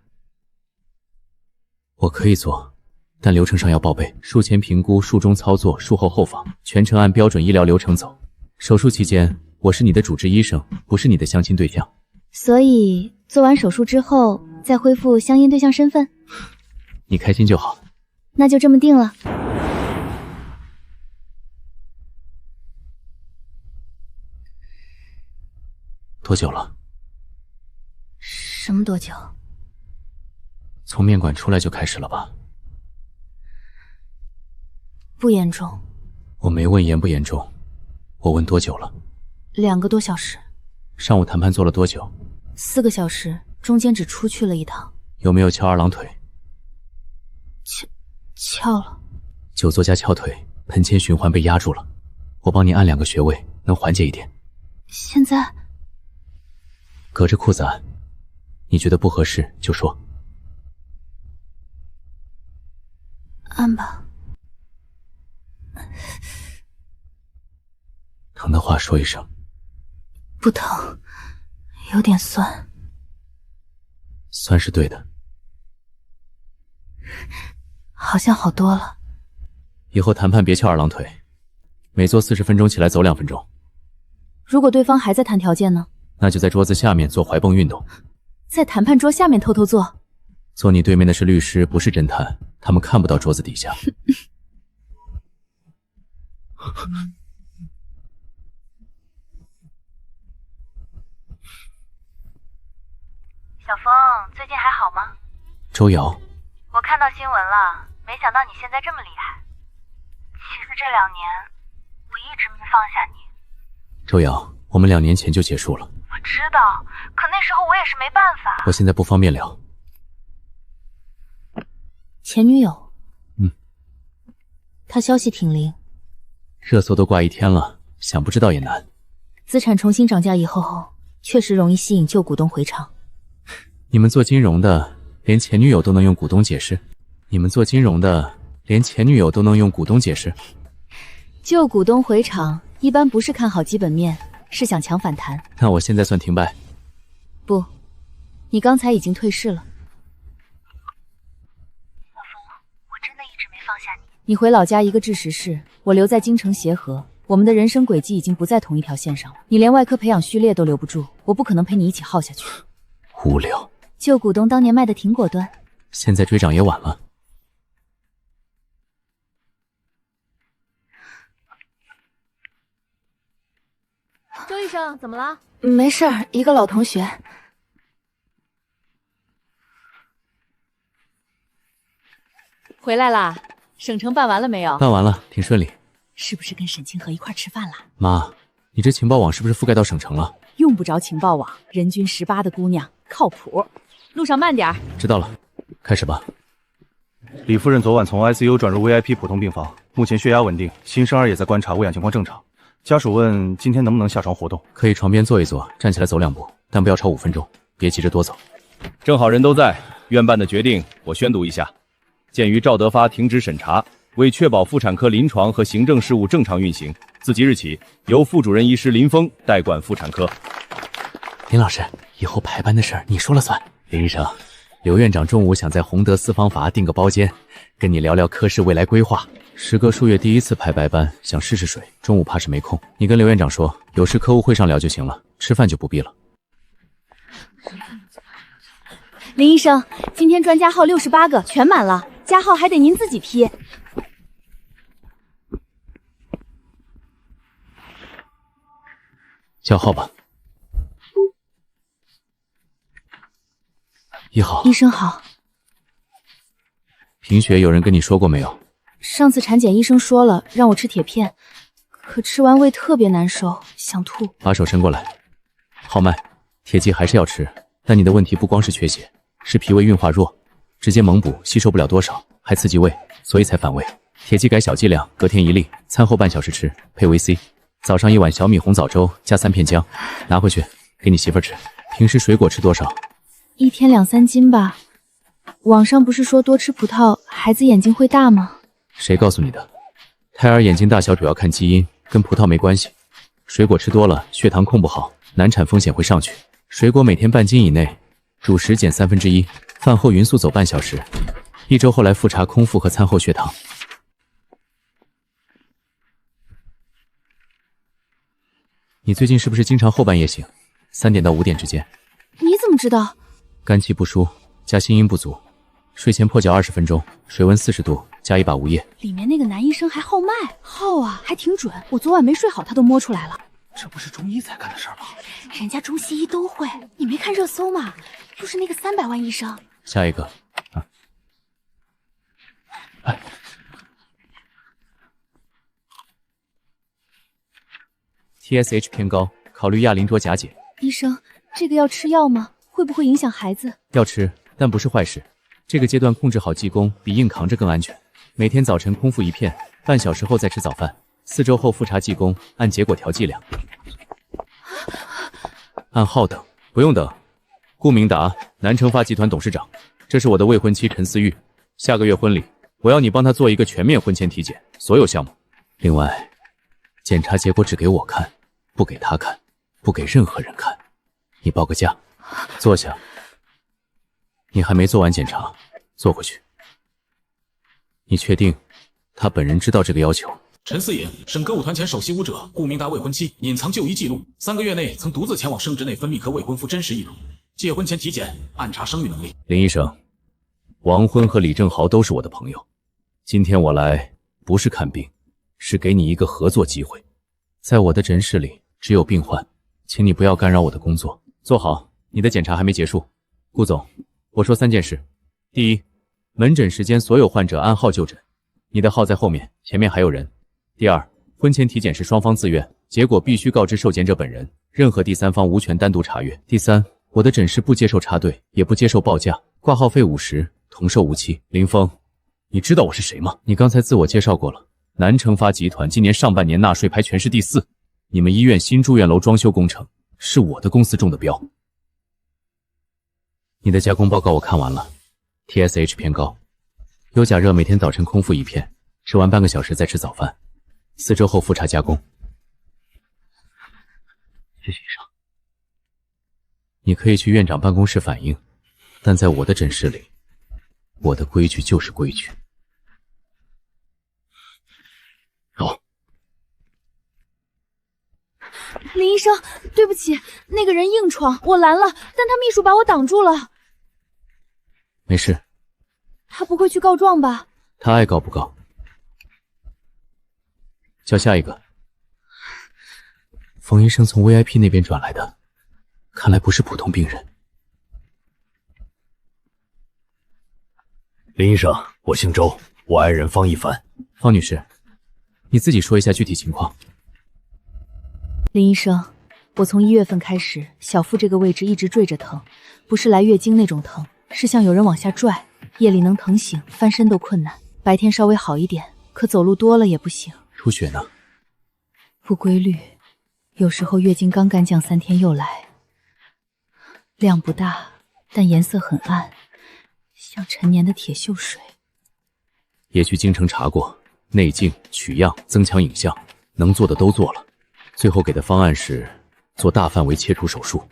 我可以做，但流程上要报备：术前评估、术中操作、术后后访，全程按标准医疗流程走。手术期间，我是你的主治医生，不是你的相亲对象。所以做完手术之后再恢复相应对象身份？你开心就好。那就这么定了。多久了？什么多久？从面馆出来就开始了吧？不严重。我没问严不严重，我问多久了。2个多小时。上午谈判做了多久？4个小时，中间只出去了1趟。有没有翘2郎腿？翘了。久坐加翘腿，盆腔循环被压住了。我帮你按2个穴位，能缓解一点。现在隔着裤子按，你觉得不合适就说。按吧。疼的话说一声。不疼，有点酸。酸是对的。好像好多了。以后谈判别翘二郎腿，每做40分钟起来走2分钟。如果对方还在谈条件呢？那就在桌子下面做怀蹦运动。在谈判桌下面偷偷做？坐你对面的是律师，不是侦探，他们看不到桌子底下。小风，最近还好吗？周瑶，我看到新闻了，没想到你现在这么厉害。其实这2年，我一直没放下你。周瑶，我们2年前就结束了。我知道，可那时候我也是没办法。我现在不方便聊。前女友，她消息挺灵，热搜都挂1天了，想不知道也难。资产重新涨价以后，确实容易吸引旧股东回场。你们做金融的，连前女友都能用股东解释？你们做金融的，连前女友都能用股东解释？旧股东回场一般不是看好基本面，是想抢反弹。那我现在算停败？不，你刚才已经退市了。小风，我真的一直没放下你。你回老家一个致实是，我留在京城协和，我们的人生轨迹已经不在同一条线上了。你连外科培养序列都留不住，我不可能陪你一起耗下去。无聊。旧股东当年卖的挺果断，现在追涨也晚了。周医生，怎么了？没事儿，一个老同学。回来啦？省城办完了没有？办完了，挺顺利。是不是跟沈清河一块吃饭啦？妈，你这情报网是不是覆盖到省城了？用不着情报网，人均18的姑娘靠谱。路上慢点儿。知道了，开始吧。李夫人昨晚从 ICU 转入 VIP 普通病房，目前血压稳定，新生儿也在观察，喂养情况正常。家属问今天能不能下床活动？可以床边坐一坐，站起来走2步，但不要超5分钟，别急着多走。正好人都在，院办的决定我宣读一下。鉴于赵德发停职审查，为确保妇产科临床和行政事务正常运行，自即日起由副主任医师林峰代管妇产科。林老师，以后排班的事儿你说了算。林医生，刘院长中午想在洪德私房法订个包间，跟你聊聊科室未来规划。时隔数月第一次排白班，想试试水，中午怕是没空。你跟刘院长说，有事科务会上聊就行了，吃饭就不必了。林医生，今天专家号68个全满了，加号还得您自己批。叫号吧。1号。医生好。贫血有人跟你说过没有？上次产检医生说了，让我吃铁片，可吃完胃特别难受，想吐。把手伸过来。号脉，铁剂还是要吃，但你的问题不光是缺血，是脾胃运化弱，直接猛补吸收不了多少，还刺激胃，所以才反胃。铁剂改小剂量，隔天1粒，餐后半小时吃，配维 C。早上1碗小米红枣粥加3片姜，拿回去给你媳妇儿吃。平时水果吃多少？1天2-3斤吧。网上不是说多吃葡萄，孩子眼睛会大吗？谁告诉你的？胎儿眼睛大小主要看基因，跟葡萄没关系。水果吃多了，血糖控不好，难产风险会上去。水果每天半斤以内，主食减1/3，饭后匀速走半小时。1周后来复查空腹和餐后血糖。你最近是不是经常后半夜醒？3点到5点之间。你怎么知道？肝气不舒加心阴不足，睡前破脚20分钟，水温40度，加1把无液。里面那个男医生还号脉，号啊，还挺准。我昨晚没睡好，他都摸出来了。这不是中医才干的事儿吗？人家中西医都会，你没看热搜吗？就是那个300万医生。下一个TSH 偏高，考虑亚磷卓甲钾。医生，这个要吃药吗？会不会影响孩子？要吃，但不是坏事。这个阶段控制好济公，比硬扛着更安全。每天早晨空腹1片，半小时后再吃早饭。4周后复查济公，按结果调剂量。按号等，不用等。顾明达，南城发集团董事长，这是我的未婚妻陈思玉。下个月婚礼，我要你帮她做一个全面婚前体检，所有项目。另外，检查结果只给我看，不给他看，不给任何人看。你报个假，坐下。你还没做完检查，坐回去。你确定他本人知道这个要求？陈思颖，省歌舞团前首席舞者，顾明达未婚妻，隐藏就医记录，3个月内曾独自前往生殖内分泌科未婚夫真实意图，结婚前体检，暗查生育能力。林医生，王婚和李正豪都是我的朋友，今天我来不是看病，是给你一个合作机会。在我的诊室里只有病患，请你不要干扰我的工作。坐好，你的检查还没结束。顾总，我说3件事：第一，门诊时间所有患者按号就诊，你的号在后面，前面还有人。第二，婚前体检是双方自愿，结果必须告知受检者本人，任何第三方无权单独查阅。第三，我的诊室不接受插队，也不接受报价，挂号费50，同售无期。林峰，你知道我是谁吗？你刚才自我介绍过了，南城发集团今年上半年纳税排全市第4，你们医院新住院楼装修工程是我的公司中的标。你的加工报告我看完了 ，TSH 偏高，优甲热每天早晨空腹1片，吃完半个小时再吃早饭，4周后复查加工。谢谢医生。你可以去院长办公室反映，但在我的诊室里，我的规矩就是规矩。走。林医生，对不起，那个人硬闯，我拦了，但他秘书把我挡住了。没事。他不会去告状吧？他爱告不告。叫下一个。冯医生从 VIP 那边转来的，看来不是普通病人。林医生，我姓周，我爱人方一凡。方女士，你自己说一下具体情况。林医生，我从1月份开始，小腹这个位置一直坠着疼，不是来月经那种疼，是像有人往下拽，夜里能疼醒，翻身都困难。白天稍微好一点，可走路多了也不行。出血呢？不规律，有时候月经刚干降3天又来，量不大，但颜色很暗，像陈年的铁锈水。也去京城查过，内镜、取样、增强影像，能做的都做了。最后给的方案是做大范围切除手术。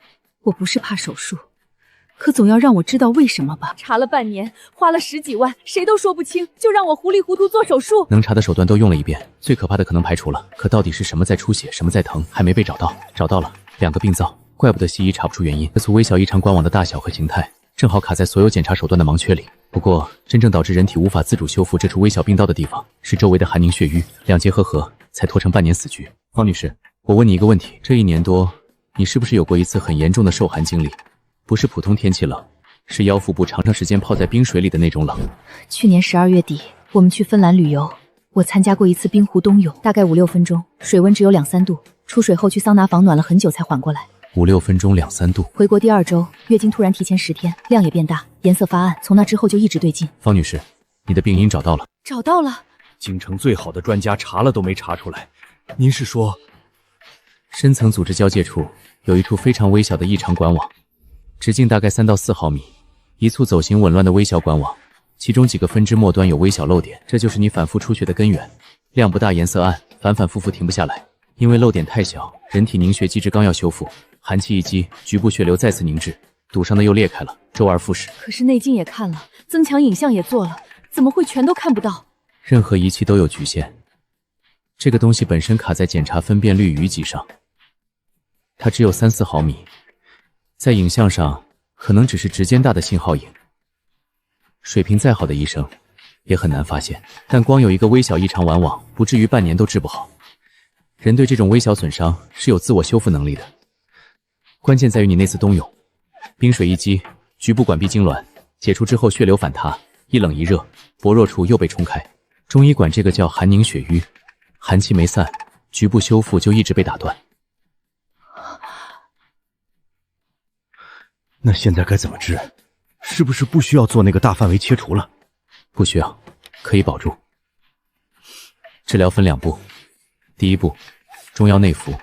我不是怕手术，可总要让我知道为什么吧？查了半年，花了10几万，谁都说不清，就让我糊里糊涂做手术。能查的手段都用了一遍，最可怕的可能排除了，可到底是什么在出血，什么在疼，还没被找到。找到了，2个病灶，怪不得西医查不出原因。这组微小异常官网的大小和形态，正好卡在所有检查手段的盲缺里。不过，真正导致人体无法自主修复这处微小病灶的地方，是周围的寒凝血瘀，2结合合，才拖成半年死局。方女士，我问你一个问题，这1年多，你是不是有过一次很严重的受寒经历？不是普通天气冷，是腰腹部长时间泡在冰水里的那种冷。去年12月底，我们去芬兰旅游，我参加过一次冰湖冬泳，大概5、6分钟，水温只有2、3度。出水后去桑拿房暖了很久才缓过来。5、6分钟2、3度。回国第2周，月经突然提前10天，量也变大，颜色发暗，从那之后就一直对劲。方女士，你的病因找到了。找到了。京城最好的专家查了都没查出来，您是说？深层组织交界处有一处非常微小的异常管网，直径大概3到4毫米，一簇走形紊乱的微小管网，其中几个分支末端有微小漏点，这就是你反复出血的根源。量不大，颜色暗，反反复复停不下来。因为漏点太小，人体凝血机制刚要修复，寒气一激，局部血流再次凝滞，堵上的又裂开了，周而复始。可是内镜也看了，增强影像也做了，怎么会全都看不到？任何仪器都有局限，这个东西本身卡在检查分辨率余级上，它只有3、4毫米，在影像上可能只是指尖大的信号影，水平再好的医生也很难发现。但光有一个微小异常顽网，不至于半年都治不好。人对这种微小损伤是有自我修复能力的，关键在于你那次冬泳，冰水一击，局部管壁痉挛，解除之后血流反塌，一冷一热，薄弱处又被冲开。中医管这个叫寒凝血瘀，寒气没散，局部修复就一直被打断。那现在该怎么治？是不是不需要做那个大范围切除了？不需要，可以保住。治疗分2步，第1步，中药内服，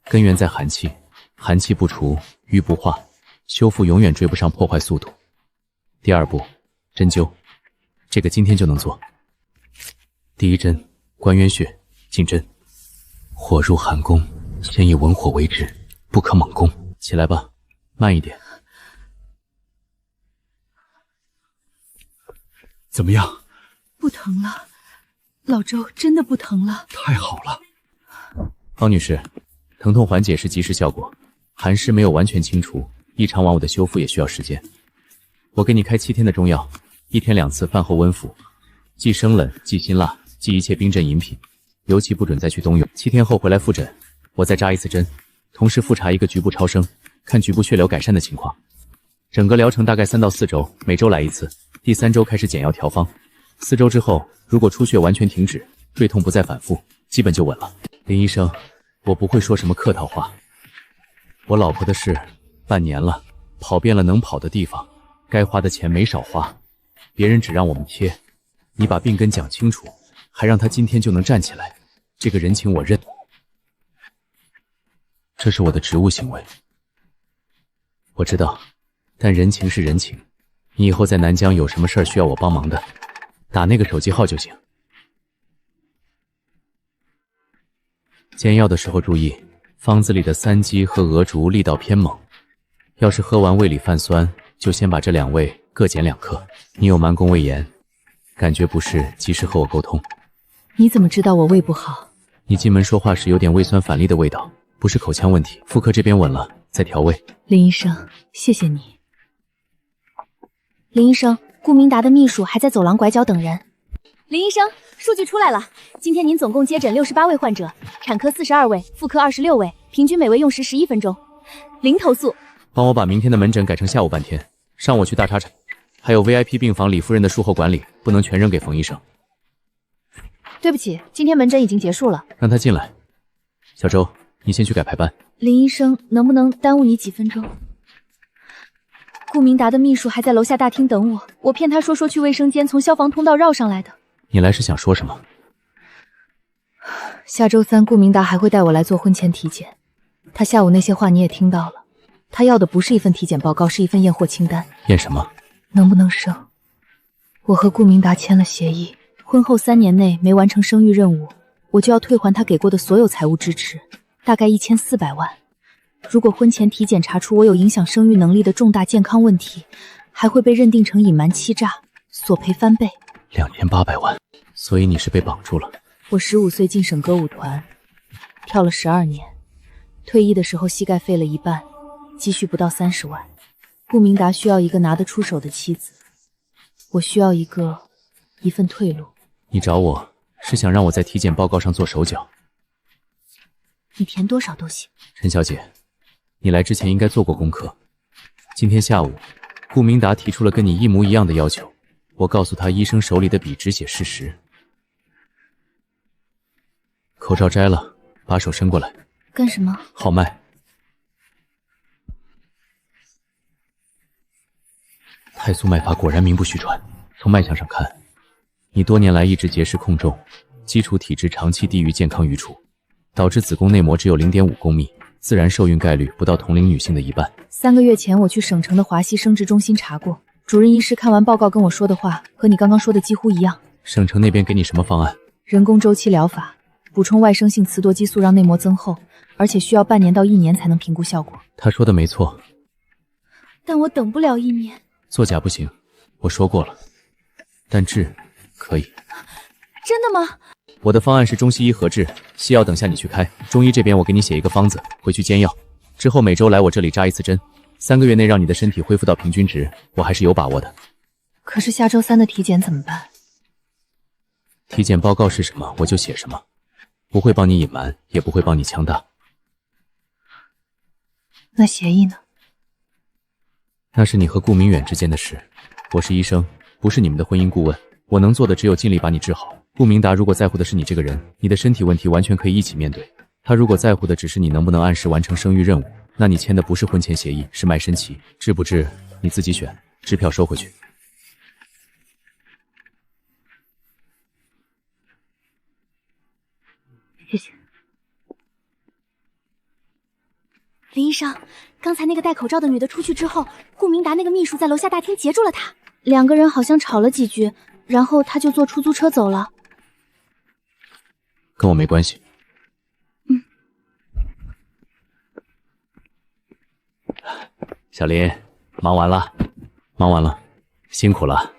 根源在寒气，寒气不除，瘀不化，修复永远追不上破坏速度。第2步，针灸，这个今天就能做。第1针，关渊穴，进针。火入寒宫，先以文火为止，不可猛攻。起来吧，慢一点。怎么样？不疼了，老周真的不疼了。太好了。方女士，疼痛缓解是即时效果，寒湿没有完全清除，异常顽物的修复也需要时间。我给你开7天的中药，1天2次，饭后温服，忌生冷，忌辛辣，忌一切冰镇饮品，尤其不准再去冬泳。7天后回来复诊，我再扎1次针，同时复查一个局部超声，看局部血流改善的情况。整个疗程大概3到4周，每周来1次，第3周开始减药调方。4周之后，如果出血完全停止，坠痛不再反复，基本就稳了。林医生，我不会说什么客套话。我老婆的事半年了，跑遍了能跑的地方，该花的钱没少花，别人只让我们贴，你把病根讲清楚，还让她今天就能站起来，这个人情我认。这是我的职务行为，我知道，但人情是人情。你以后在南疆有什么事儿需要我帮忙的，打那个手机号就行。煎药的时候注意，方子里的3鸡和鹅竹力道偏猛，要是喝完胃里泛酸，就先把这2味各减2克。你有蛮宫胃炎，感觉不适，及时和我沟通。你怎么知道我胃不好？你进门说话时有点胃酸反例的味道，不是口腔问题。妇科这边稳了，再调胃。林医生，谢谢你。林医生，顾明达的秘书还在走廊拐角等人。林医生，数据出来了，今天您总共接诊68位患者，产科42位，妇科26位，平均每位用时11分钟，零投诉。帮我把明天的门诊改成下午半天，上午去大叉叉。还有 VIP 病房李夫人的术后管理，不能全扔给冯医生。对不起，今天门诊已经结束了。让他进来。小周，你先去改排班。林医生，能不能耽误你几分钟？顾明达的秘书还在楼下大厅等我，我骗他说去卫生间，从消防通道绕上来的。你来是想说什么？下周3，顾明达还会带我来做婚前体检。他下午那些话你也听到了，他要的不是一份体检报告，是一份验货清单。验什么？能不能生？我和顾明达签了协议，婚后3年内没完成生育任务，我就要退还他给过的所有财务支持，大概1400万。如果婚前体检查出我有影响生育能力的重大健康问题，还会被认定成隐瞒欺诈，索赔翻倍。2800万，所以你是被绑住了。我15岁进省歌舞团，跳了12年，退役的时候膝盖废了一半，积蓄不到30万。顾明达需要一个拿得出手的妻子，我需要一份退路。你找我是想让我在体检报告上做手脚？你填多少都行。陈小姐，你来之前应该做过功课。今天下午，顾明达提出了跟你一模一样的要求，我告诉他医生手里的笔只写事实。口罩摘了，把手伸过来。干什么？号脉。太素脉法果然名不虚传。从脉象上看，你多年来一直节食控重，基础体质长期低于健康余储，导致子宫内膜只有0.5公米，自然受孕概率不到同龄女性的一半。3个月前我去省城的华西生殖中心查过，主任医师看完报告跟我说的话和你刚刚说的几乎一样。省城那边给你什么方案？人工周期疗法，补充外生性雌多激素让内膜增厚，而且需要半年到1年才能评估效果。他说的没错，但我等不了1年。作假不行，我说过了，但治可以。真的吗？我的方案是中西医合治，西药等下你去开，中医这边我给你写一个方子，回去煎药，之后每周来我这里扎1次针，3个月内让你的身体恢复到平均值，我还是有把握的。可是下周3的体检怎么办？体检报告是什么我就写什么，不会帮你隐瞒，也不会帮你强大。那协议呢？那是你和顾明远之间的事，我是医生，不是你们的婚姻顾问，我能做的只有尽力把你治好。顾明达如果在乎的是你这个人，你的身体问题完全可以一起面对。他如果在乎的只是你能不能按时完成生育任务，那你签的不是婚前协议，是卖身契，治不治你自己选，支票收回去。谢谢。林医生，刚才那个戴口罩的女的出去之后，顾明达那个秘书在楼下大厅截住了她，2个人好像吵了几句，然后他就坐出租车走了。跟我没关系。嗯。小林，忙完了，忙完了，辛苦了。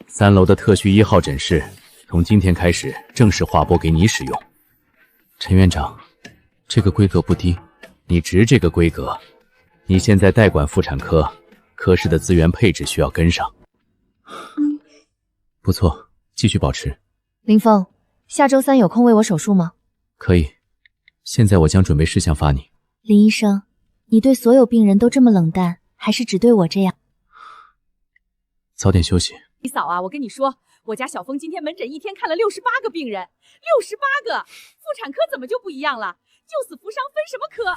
3楼的特需1号诊室，从今天开始正式划拨给你使用。陈院长，这个规格不低，你值这个规格。你现在代管妇产科，科室的资源配置需要跟上。不错，继续保持。林峰，下周3有空为我手术吗？可以，现在我将准备事项发你。林医生，你对所有病人都这么冷淡，还是只对我这样？早点休息。李嫂啊，我跟你说，我家小峰今天门诊一天看了68个病人，68个。妇产科怎么就不一样了？救死扶伤分什么科？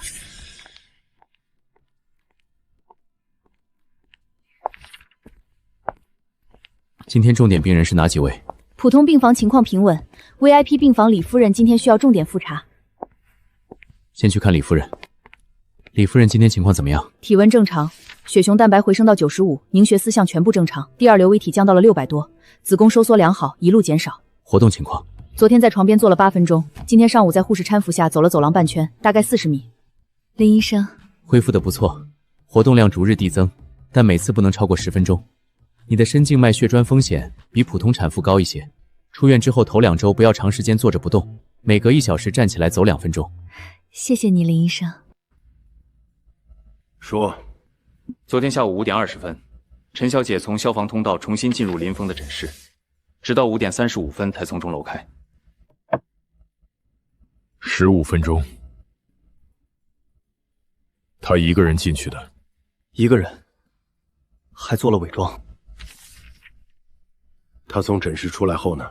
今天重点病人是哪几位？普通病房情况平稳 ，VIP 病房李夫人今天需要重点复查。先去看李夫人。李夫人今天情况怎么样？体温正常，血熊蛋白回升到95，凝血4项全部正常，第2流微体降到了600多，子宫收缩良好，一路减少。活动情况？昨天在床边坐了8分钟，今天上午在护士搀扶下走了走廊半圈，大概40米。林医生，恢复的不错，活动量逐日递增，但每次不能超过10分钟。你的深静脉血栓风险比普通产妇高一些，出院之后头2周不要长时间坐着不动，每隔1小时站起来走2分钟。谢谢你，林医生。说，昨天下午5点20分，陈小姐从消防通道重新进入林峰的诊室，直到5点35分才从钟楼开。15分钟，他一个人进去的。一个人，还做了伪装。他从诊室出来后呢？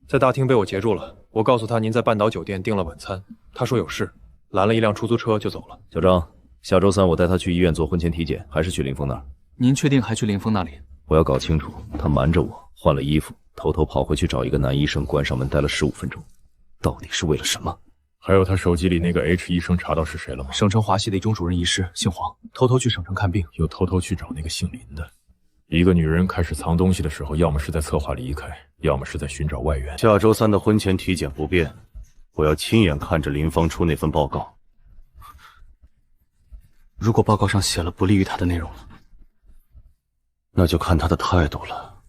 在大厅被我截住了。我告诉他您在半岛酒店订了晚餐，他说有事，拦了一辆出租车就走了。小张，下周3我带他去医院做婚前体检，还是去林峰那儿？您确定还去林峰那里？我要搞清楚，他瞒着我，换了衣服，偷偷跑回去找一个男医生，关上门待了15分钟，到底是为了什么？还有他手机里那个 H 医生查到是谁了吗？省城华西的一中主任医师，姓黄，偷偷去省城看病，又偷偷去找那个姓林的。一个女人开始藏东西的时候，要么是在策划离开，要么是在寻找外援。下周3的婚前体检不变，我要亲眼看着林芳出那份报告。如果报告上写了不利于他的内容了，那就看他的态度了。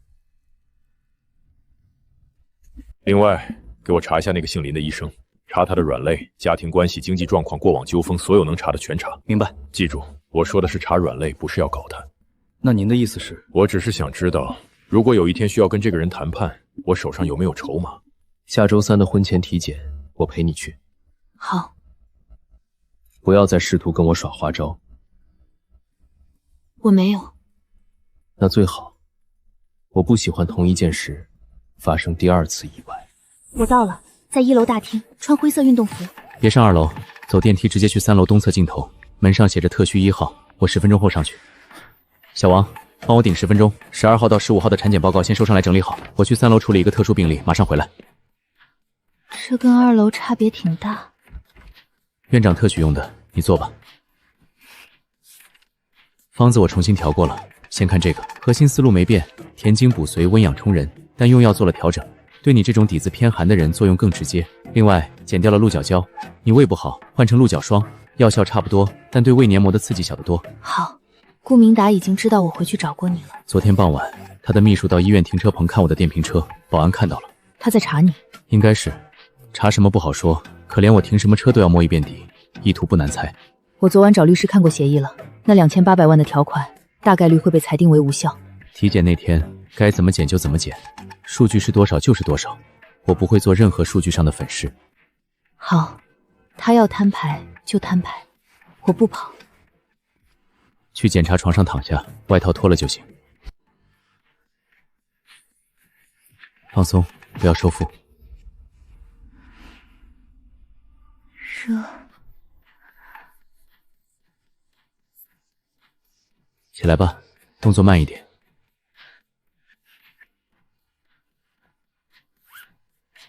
另外，给我查一下那个姓林的医生，查他的软肋、家庭关系、经济状况、过往纠纷，所有能查的全查。明白。记住，我说的是查软肋，不是要搞他。那您的意思是？我只是想知道，如果有一天需要跟这个人谈判，我手上有没有筹码？下周3的婚前体检，我陪你去。好。不要再试图跟我耍花招。我没有。那最好。我不喜欢同一件事发生第2次意外。我到了，在1楼大厅，穿灰色运动服。别上2楼，走电梯直接去3楼东侧尽头，门上写着特需1号，我10分钟后上去。小王，帮我顶10分钟，12号到15号的产检报告先收上来整理好，我去3楼处理一个特殊病例，马上回来。这跟2楼差别挺大。院长特许用的，你坐吧。方子我重新调过了，先看这个，核心思路没变，填精补髓，温养充人，但用药做了调整，对你这种底子偏寒的人作用更直接。另外减掉了鹿角胶，你胃不好，换成鹿角霜，药效差不多，但对胃黏膜的刺激小得多。好。顾明达已经知道我回去找过你了。昨天傍晚，他的秘书到医院停车棚看我的电瓶车，保安看到了。他在查你？应该是，查什么不好说，可连我停什么车都要摸一遍底，意图不难猜。我昨晚找律师看过协议了，那2800万的条款大概率会被裁定为无效。体检那天该怎么减就怎么减，数据是多少就是多少，我不会做任何数据上的粉饰。好，他要摊牌就摊牌，我不跑。去检查床上躺下，外套脱了就行。放松，不要收腹。热。起来吧，动作慢一点。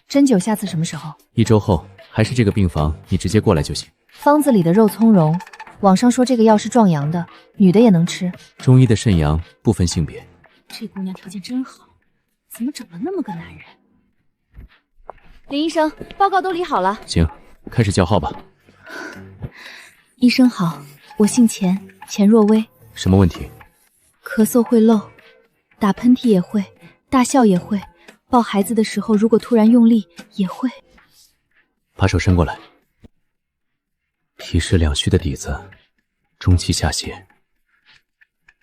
针灸下次什么时候？1周后，还是这个病房，你直接过来就行。方子里的肉苁蓉，网上说这个药是壮阳的，女的也能吃。中医的肾阳不分性别。这姑娘条件真好，怎么整了那么个男人？林医生，报告都理好了。行，开始叫号吧。医生好，我姓钱，钱若薇，什么问题？咳嗽会漏，打喷嚏也会，大笑也会，抱孩子的时候如果突然用力也会。把手伸过来。体式两虚的底子，中气下泄，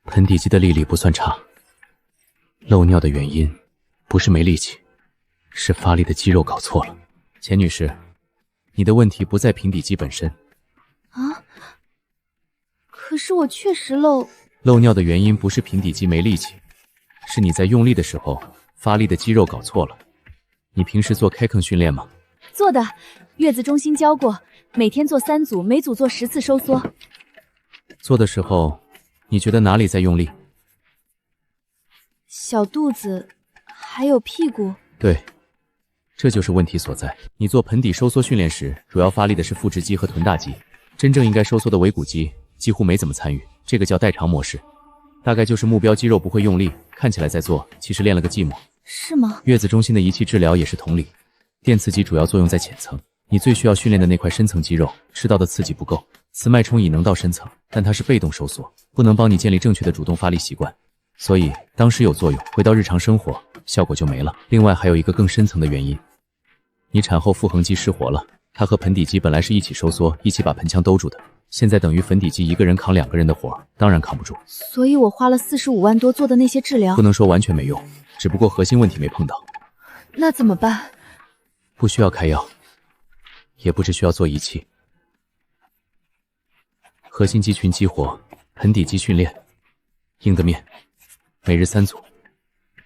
盆底肌的力力不算差。漏尿的原因不是没力气，是发力的肌肉搞错了。钱女士，你的问题不在盆底肌本身。啊？可是我确实漏。漏尿的原因不是盆底肌没力气，是你在用力的时候发力的肌肉搞错了。你平时做开坑训练吗？做的，月子中心教过，每天做3组，每组做10次收缩。做的时候，你觉得哪里在用力？小肚子，还有屁股。对，这就是问题所在。你做盆底收缩训练时，主要发力的是腹直肌和臀大肌，真正应该收缩的尾骨肌几乎没怎么参与，这个叫代偿模式。大概就是目标肌肉不会用力，看起来在做，其实练了个寂寞。是吗？月子中心的仪器治疗也是同理，电刺激主要作用在浅层，你最需要训练的那块深层肌肉，吃到的刺激不够。磁脉冲已能到深层，但它是被动收缩，不能帮你建立正确的主动发力习惯，所以当时有作用，回到日常生活效果就没了。另外还有一个更深层的原因，你产后腹横肌失活了，它和盆底肌本来是一起收缩，一起把盆腔兜住的，现在等于盆底肌一个人扛2个人的活，当然扛不住。所以我花了45万多做的那些治疗，不能说完全没用，只不过核心问题没碰到。那怎么办？不需要开药，也不只需要做仪器。核心肌群激活，盆底肌训练，硬的面，每日3组。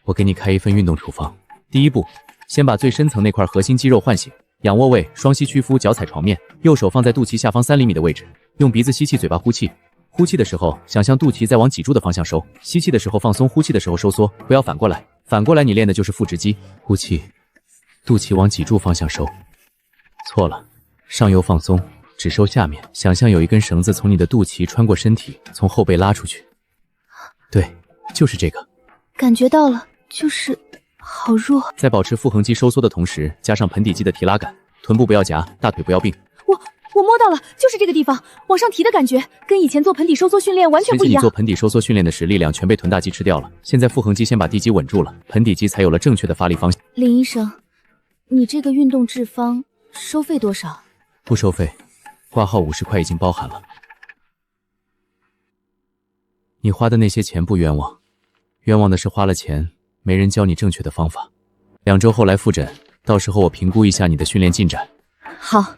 我给你开一份运动处方。第一步，先把最深层那块核心肌肉唤醒，仰卧位，双膝屈膝，脚踩床面，右手放在肚脐下方3厘米的位置，用鼻子吸气，嘴巴呼气。呼气的时候，想象肚脐在往脊柱的方向收，吸气的时候放松，呼气的时候收缩，不要反过来。反过来你练的就是腹直肌。呼气，肚脐往脊柱方向收。错了，上右放松，只收下面。想象有一根绳子从你的肚脐穿过身体，从后背拉出去。对，就是这个。感觉到了，就是好弱。在保持腹横肌收缩的同时，加上盆底肌的提拉感，臀部不要夹，大腿不要并。我摸到了，就是这个地方，往上提的感觉，跟以前做盆底收缩训练完全不一样。你做盆底收缩训练的时，力量全被臀大肌吃掉了。现在腹横肌先把地肌稳住了，盆底肌才有了正确的发力方向。林医生，你这个运动治方收费多少？不收费，挂号50块已经包含了。你花的那些钱不冤枉，冤枉的是花了钱没人教你正确的方法。2周后来复诊，到时候我评估一下你的训练进展。好。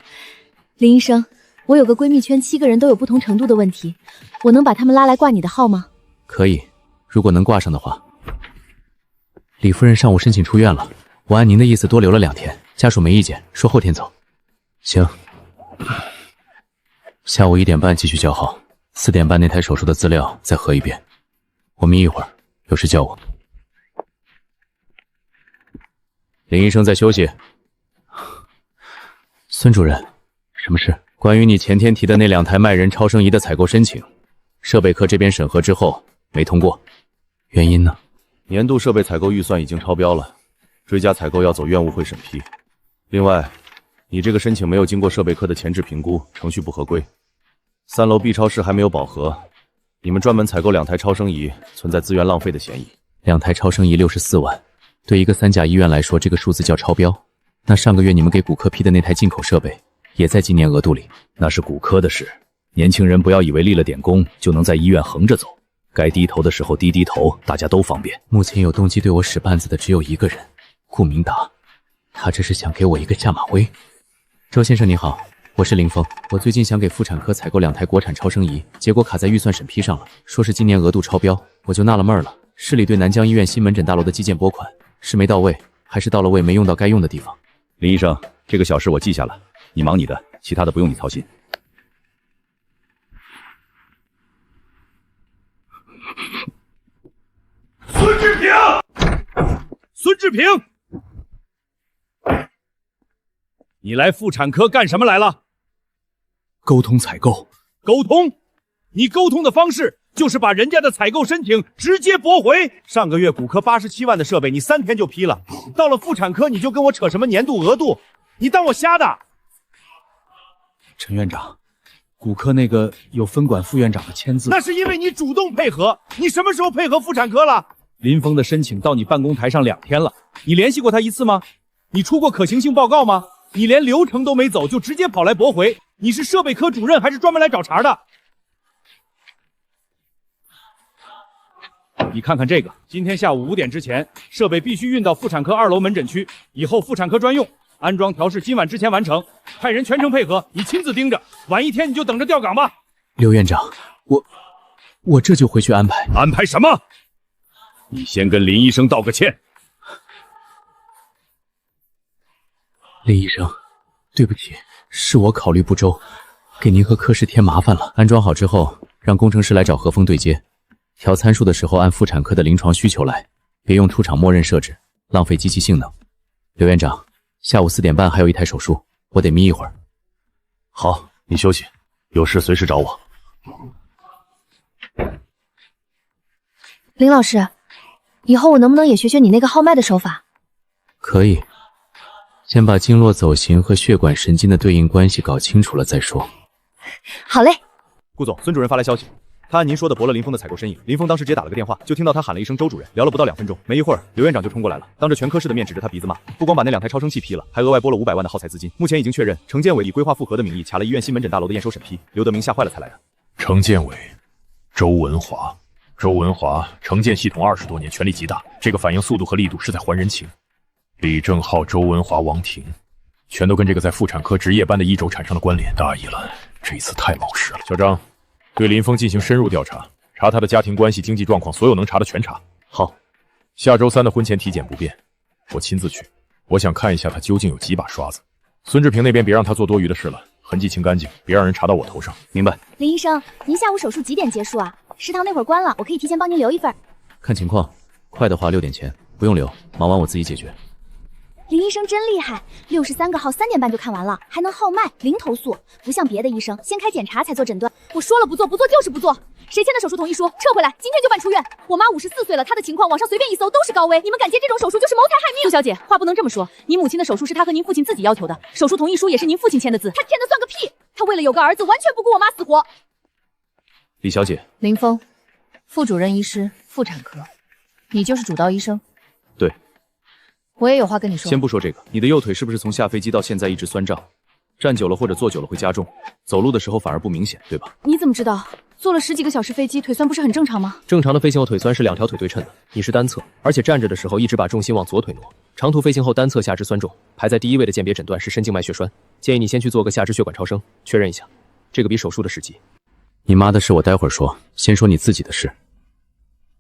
林医生，我有个闺蜜圈7个人都有不同程度的问题，我能把他们拉来挂你的号吗？可以，如果能挂上的话。李夫人上午申请出院了，我按您的意思多留了2天，家属没意见，说后天走。行，下午1点半继续叫号，4点半那台手术的资料再核一遍。我眯一会儿，有事叫我。林医生在休息。孙主任。什么事？关于你前天提的那2台脉人超声仪的采购申请，设备科这边审核之后没通过，原因呢？年度设备采购预算已经超标了，追加采购要走院务会审批。另外，你这个申请没有经过设备科的前置评估，程序不合规。3楼 B 超室还没有饱和，你们专门采购2台超声仪，存在资源浪费的嫌疑。2台超声仪64万，对一个3甲医院来说，这个数字叫超标。那上个月你们给骨科批的那台进口设备？也在今年额度里，那是骨科的事。年轻人不要以为立了点功就能在医院横着走，该低头的时候低头，大家都方便。目前有动机对我使绊子的只有一个人，顾明达，他这是想给我一个下马威。周先生你好，我是林峰，我最近想给妇产科采购2台国产超声仪，结果卡在预算审批上了，说是今年额度超标，我就纳了闷了。市里对南江医院新门诊大楼的基建拨款是没到位，还是到了位没用到该用的地方？林医生，这个小事我记下了。你忙你的，其他的不用你操心。孙志平，孙志平，你来妇产科干什么来了？沟通采购。沟通？你沟通的方式就是把人家的采购申请直接驳回。上个月骨科87万的设备，你3天就批了，到了妇产科你就跟我扯什么年度额度？你当我瞎的？陈院长，骨科那个有分管副院长的签字。那是因为你主动配合。你什么时候配合妇产科了？林峰的申请到你办公台上2天了，你联系过他一次吗？你出过可行性报告吗？你连流程都没走就直接跑来驳回，你是设备科主任还是专门来找茬的？你看看这个，今天下午5点之前，设备必须运到妇产科2楼门诊区，以后妇产科专用。安装调试今晚之前完成，派人全程配合，你亲自盯着，晚1天你就等着调岗吧。刘院长，我这就回去安排。安排什么？你先跟林医生道个歉。林医生，对不起，是我考虑不周，给您和科室添麻烦了。安装好之后，让工程师来找何峰对接，调参数的时候按妇产科的临床需求来，别用出厂默认设置，浪费机器性能。刘院长，下午4点半还有一台手术，我得眯一会儿。好，你休息，有事随时找我。林老师，以后我能不能也学学你那个号脉的手法？可以，先把经络走形和血管神经的对应关系搞清楚了再说。好嘞。顾总，孙主任发来消息，他按您说的驳了林峰的采购申请。林峰当时直接打了个电话，就听到他喊了一声周主任，聊了不到2分钟，没一会儿刘院长就冲过来了，当着全科室的面指着他鼻子骂，不光把那2台超声器批了，还额外拨了500万的耗材资金。目前已经确认，程建伟以规划复核的名义卡了医院新门诊大楼的验收审批，刘德明吓坏了才来的。程建伟、周文华、城建系统20多年，权力极大，这个反应速度和力度是在还人情。李正浩、周文华、王婷，全都跟这个在妇产科值夜班的一周产生了关联。大意了，这一次太冒失了。小张，对林峰进行深入调查，查他的家庭关系、经济状况，所有能查的全查。好，下周3的婚前体检不变，我亲自去。我想看一下他究竟有几把刷子。孙志平那边别让他做多余的事了，痕迹清干净，别让人查到我头上。明白。林医生，您下午手术几点结束啊？食堂那会儿关了，我可以提前帮您留一份。看情况，快的话6点前，不用留，忙完我自己解决。林医生真厉害，63个号3点半就看完了，还能号脉零投诉，不像别的医生先开检查才做诊断。我说了不做，不做就是不做。谁签的手术同意书？撤回来，今天就办出院。我妈54岁了，她的情况网上随便一搜都是高危，你们敢接这种手术就是谋财害命。杜小姐，话不能这么说，您母亲的手术是她和您父亲自己要求的，手术同意书也是您父亲签的字。他签的算个屁！他为了有个儿子，完全不顾我妈死活。李小姐，林峰，副主任医师，妇产科，你就是主刀医生？对。我也有话跟你说。先不说这个，你的右腿是不是从下飞机到现在一直酸胀？站久了或者坐久了会加重，走路的时候反而不明显，对吧？你怎么知道？坐了10几个小时飞机，腿酸不是很正常吗？正常的飞行后腿酸是2条腿对称的，你是单侧，而且站着的时候一直把重心往左腿挪。长途飞行后单侧下肢酸重，排在第1位的鉴别诊断是深静脉血栓，建议你先去做个下肢血管超声，确认一下，这个比手术的时机。你妈的事我待会儿说，先说你自己的事。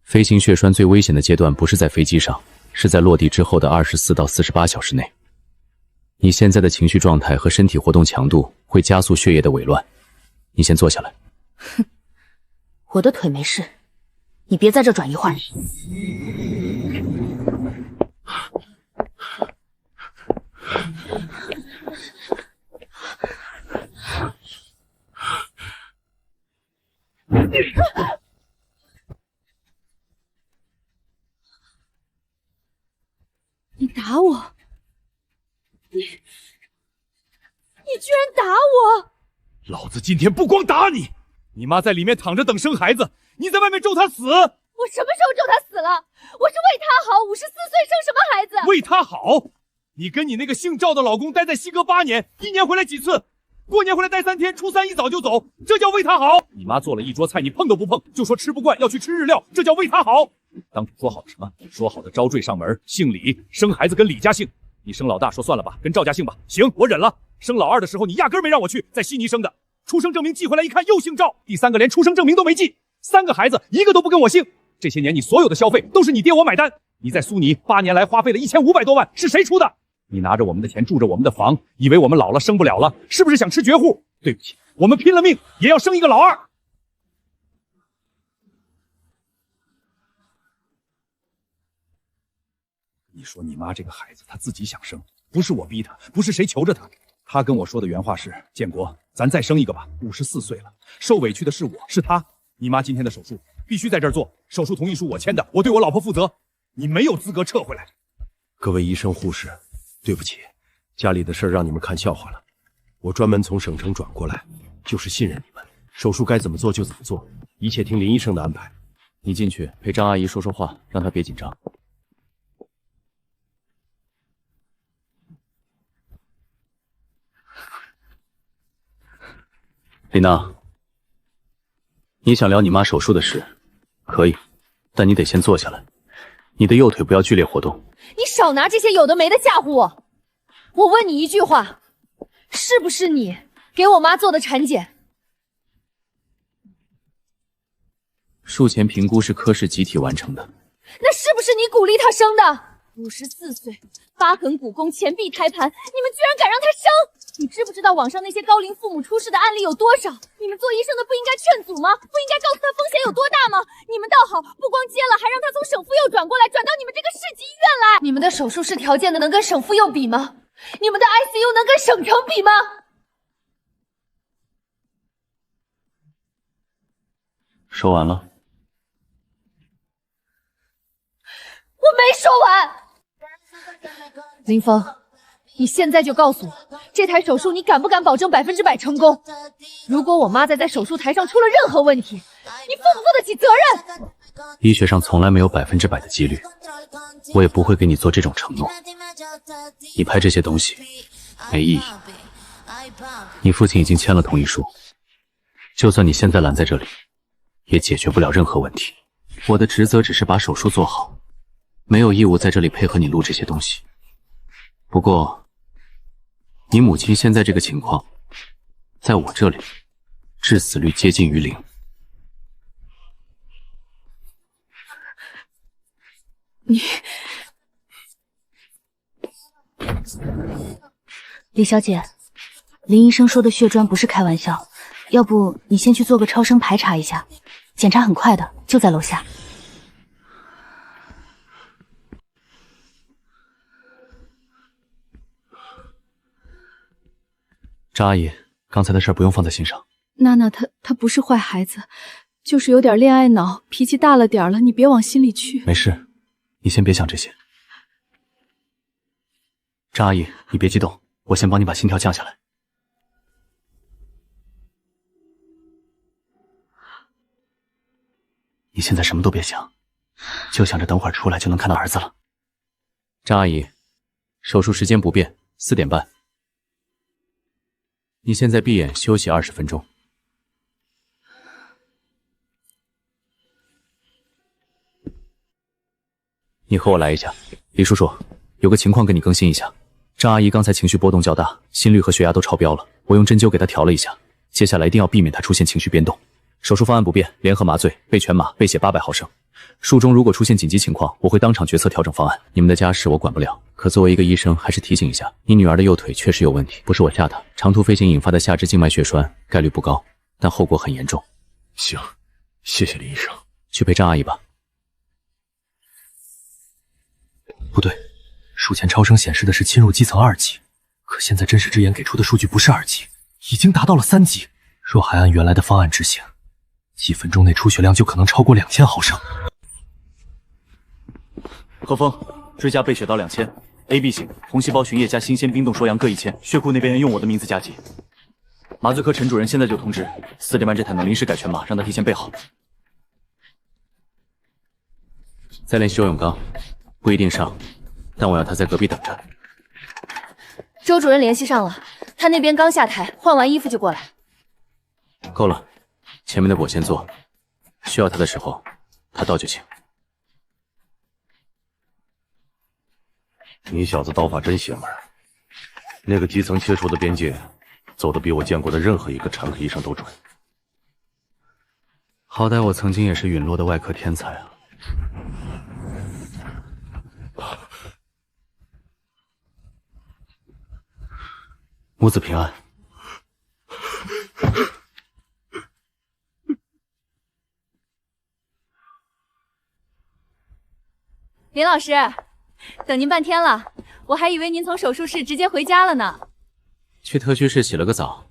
飞行血栓最危险的阶段不是在飞机上，是在落地之后的24到48小时内。你现在的情绪状态和身体活动强度会加速血液的紊乱。你先坐下来。哼，我的腿没事，你别在这转移话题。你打我！你居然打我！老子今天不光打你，你妈在里面躺着等生孩子，你在外面咒她死。我什么时候咒她死了？我是为她好，54岁生什么孩子？为她好？你跟你那个姓赵的老公待在西哥8年，1年回来几次？过年回来待3天，初3一早就走，这叫为她好？你妈做了一桌菜，你碰都不碰，就说吃不惯要去吃日料，这叫为她好？当初说好的什么？说好的招赘上门，姓李，生孩子跟李家姓。你生老大说算了吧，跟赵家姓吧。行，我忍了。生老二的时候，你压根没让我去，在悉尼生的。出生证明寄回来一看，又姓赵。第3个连出生证明都没寄，3个孩子1个都不跟我姓。这些年你所有的消费都是你爹我买单。你在苏尼8年来花费了1500多万，是谁出的？你拿着我们的钱，住着我们的房，以为我们老了生不了了，是不是想吃绝户？对不起，我们拼了命也要生一个老二。你说你妈这个孩子，她自己想生，不是我逼她，不是谁求着她。她跟我说的原话是：建国，咱再生一个吧，54岁了，受委屈的是我，是她。你妈今天的手术必须在这儿做，手术同意书我签的，我对我老婆负责，你没有资格撤回来。各位医生护士，对不起，家里的事让你们看笑话了。我专门从省城转过来，就是信任你们。手术该怎么做就怎么做，一切听林医生的安排。你进去陪张阿姨说说话，让她别紧张。李娜，你想聊你妈手术的事，可以，但你得先坐下来。你的右腿不要剧烈活动。你少拿这些有的没的吓唬我！我问你一句话，是不是你给我妈做的产检？术前评估是科室集体完成的。那是不是你鼓励她生的？54岁，疤痕骨弓，前臂胎盘，你们居然敢让她生！你知不知道网上那些高龄父母出事的案例有多少？你们做医生的不应该劝阻吗？不应该告诉她风险有多大吗？你们倒好，不光接了，还让她从省妇幼转过来，转到你们这个市级医院来。你们的手术室条件的能跟省妇幼比吗？你们的 ICU 能跟省城比吗？说完了。我没说完。林峰，你现在就告诉我，这台手术你敢不敢保证100%成功？如果我妈在手术台上出了任何问题，你负不负得起责任？医学上从来没有100%的几率，我也不会给你做这种承诺。你拍这些东西没意义。你父亲已经签了同意书，就算你现在拦在这里，也解决不了任何问题。我的职责只是把手术做好，没有义务在这里配合你录这些东西。不过，你母亲现在这个情况，在我这里，致死率接近于0。李小姐，林医生说的血栓不是开玩笑，要不你先去做个超声排查一下，检查很快的，就在楼下。张阿姨，刚才的事不用放在心上。娜娜她不是坏孩子，就是有点恋爱脑，脾气大了点了，你别往心里去。没事，你先别想这些。张阿姨，你别激动，我先帮你把心跳降下来。你现在什么都别想，就想着等会儿出来就能看到儿子了。张阿姨，手术时间不变，4点半。你现在闭眼休息20分钟。你和我来一下。李叔叔，有个情况跟你更新一下。张阿姨刚才情绪波动较大，心率和血压都超标了，我用针灸给她调了一下，接下来一定要避免她出现情绪变动。手术方案不变，联合麻醉，备全麻，备血800毫升。术中如果出现紧急情况，我会当场决策调整方案。你们的家事我管不了，可作为一个医生，还是提醒一下，你女儿的右腿确实有问题，不是我吓她。长途飞行引发的下肢静脉血栓概率不高，但后果很严重。行，谢谢林医生。去陪张阿姨吧。不对，术前超声显示的是侵入肌层2级，可现在真实之眼给出的数据不是2级，已经达到了3级。若还按原来的方案执行，几分钟内出血量就可能超过2000毫升。何峰，追加备血到2000，AB 型，红细胞巡液加新鲜冰冻缩阳各1000，血库那边用我的名字加急。麻醉科陈主任现在就通知，4点半这台能临时改全麻，让他提前备好。再联系周永刚，不一定上，但我要他在隔壁等着。周主任联系上了，他那边刚下台，换完衣服就过来。够了，前面的我先做，需要他的时候，他到就行。你小子刀法真邪门，那个基层切除的边界，走得比我见过的任何一个产科医生都准。好歹我曾经也是陨落的外科天才啊！母子平安。林老师，等您半天了，我还以为您从手术室直接回家了呢。去特区市洗了个澡。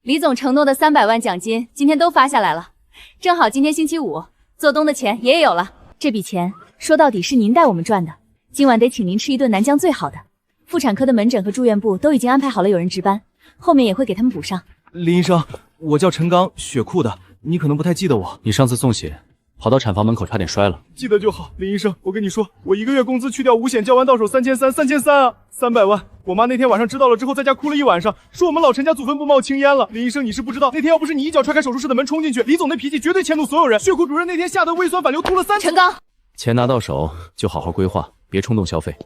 李总承诺的300万奖金今天都发下来了，正好今天星期五，做冬的钱也有了。这笔钱说到底是您带我们赚的，今晚得请您吃一顿南疆最好的。妇产科的门诊和住院部都已经安排好了有人值班，后面也会给他们补上。林医生，我叫陈刚，血库的，你可能不太记得我。你上次送血，跑到产房门口差点摔了。记得就好，林医生，我跟你说，我1个月工资去掉5险，交完到手3300啊，300万。我妈那天晚上知道了之后，在家哭了一晚上，说我们老陈家祖坟不冒青烟了。林医生，你是不知道，那天要不是你一脚踹开手术室的门冲进去，李总那脾气绝对迁怒所有人。血库主任那天吓得胃酸反流，吐了3次。陈刚，钱拿到手就好好规划，别冲动消费。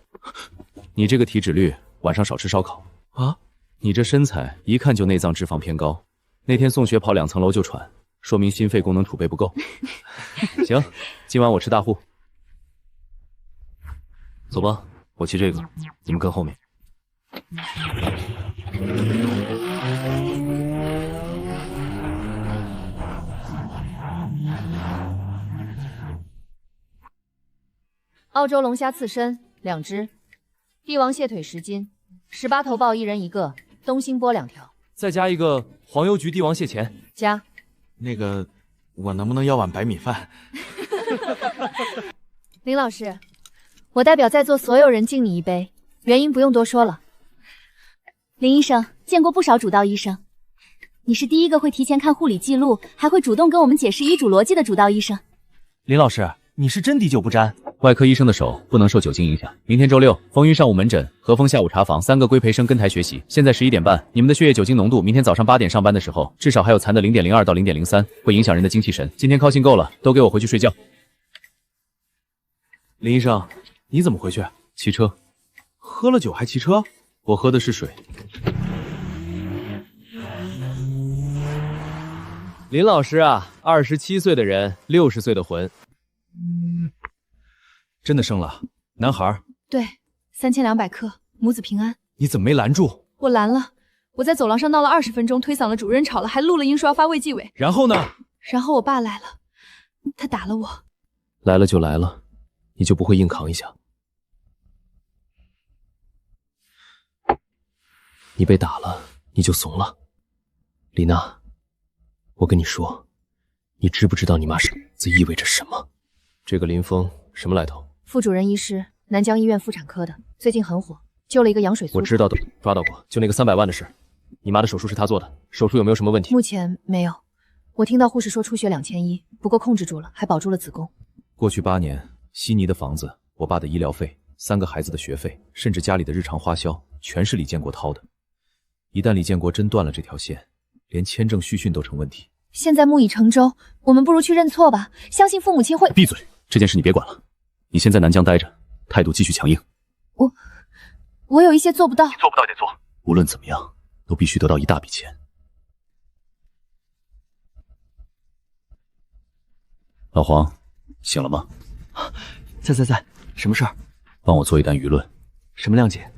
你这个体脂率，晚上少吃烧烤啊！你这身材一看就内脏脂肪偏高，那天送血跑2层楼就喘，说明心肺功能储备不够。行，今晚我吃大户。走吧，我骑这个，你们跟后面。澳洲龙虾刺身2只，帝王蟹腿10斤，18头鲍1人1个，东星波2条，再加一个黄油焗帝王蟹钳。加。那个，我能不能要碗白米饭？林老师，我代表在座所有人敬你一杯，原因不用多说了。林医生，见过不少主刀医生，你是第一个会提前看护理记录，还会主动跟我们解释医嘱逻辑的主刀医生。林老师，你是真滴酒不沾。外科医生的手不能受酒精影响。明天周6，风云上午门诊，何峰下午茶房，3个规培生跟台学习。现在11点半，你们的血液酒精浓度，明天早上8点上班的时候，至少还有残的0.02到0.03，会影响人的精气神。今天靠信够了，都给我回去睡觉。林医生，你怎么回去？骑车。喝了酒还骑车？我喝的是水。林老师啊，27岁的人，60岁的魂。真的生了，男孩？对，3200克，母子平安。你怎么没拦住？我拦了，我在走廊上闹了20分钟，推搡了主任，吵了，还录了音说要发卫计委。然后呢？然后我爸来了，他打了我。来了就来了，你就不会硬扛一下？你被打了，你就怂了？李娜，我跟你说，你知不知道你妈生子意味着什么？这个林峰什么来头？副主任医师，南江医院妇产科的，最近很火，救了一个羊水苏。我知道的，抓到过，就那个300万的事。你妈的手术是他做的，手术有没有什么问题？目前没有，我听到护士说出血2100，不过控制住了，还保住了子宫。过去8年，悉尼的房子、我爸的医疗费、3个孩子的学费，甚至家里的日常花销，全是李建国掏的。一旦李建国真断了这条线，连签证续训都成问题。现在木已成舟，我们不如去认错吧，相信父母亲会。闭嘴！这件事你别管了，你先在南疆待着，态度继续强硬。我有一些做不到。你做不到也得做。无论怎么样，都必须得到一大笔钱。老黄，醒了吗？在，什么事儿？帮我做一单舆论。什么谅解？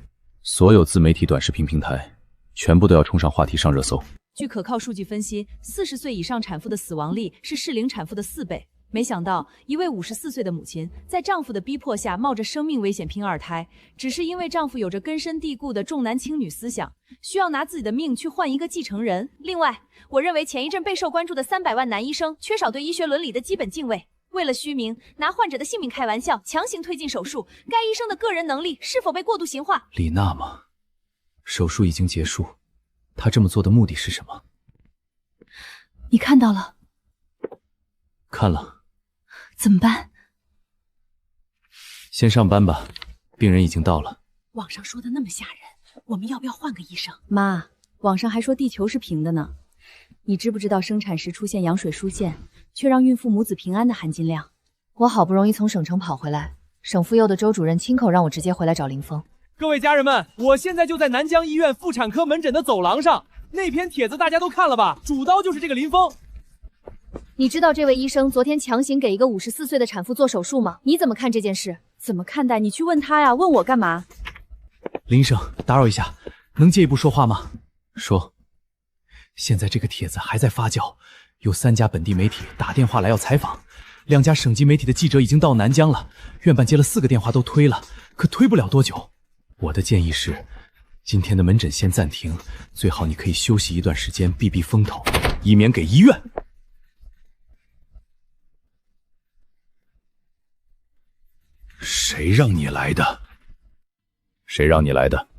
所有自媒体短视频平台，全部都要冲上话题上热搜。据可靠数据分析，40岁以上产妇的死亡率是适龄产妇的4倍。没想到，一位54岁的母亲在丈夫的逼迫下，冒着生命危险拼2胎，只是因为丈夫有着根深蒂固的重男轻女思想，需要拿自己的命去换一个继承人。另外，我认为前一阵备受关注的300万男医生缺少对医学伦理的基本敬畏，为了虚名，拿患者的性命开玩笑，强行推进手术，该医生的个人能力是否被过度形化？李娜吗？手术已经结束，她这么做的目的是什么？你看到了？看了。怎么办？先上班吧，病人已经到了。网上说的那么吓人，我们要不要换个医生？妈，网上还说地球是平的呢。你知不知道生产时出现羊水输线，却让孕妇母子平安的含金量？我好不容易从省城跑回来，省妇幼的周主任亲口让我直接回来找林峰。各位家人们，我现在就在南江医院妇产科门诊的走廊上，那篇帖子大家都看了吧？主刀就是这个林峰。你知道这位医生昨天强行给一个54岁的产妇做手术吗？你怎么看这件事？怎么看待？你去问他呀，问我干嘛？林医生，打扰一下，能借一步说话吗？说。现在这个帖子还在发酵，有3家本地媒体打电话来要采访，2家省级媒体的记者已经到南疆了，院办接了4个电话都推了，可推不了多久。我的建议是，今天的门诊先暂停，最好你可以休息一段时间避避风头，以免给医院。谁让你来的？谁让你来的？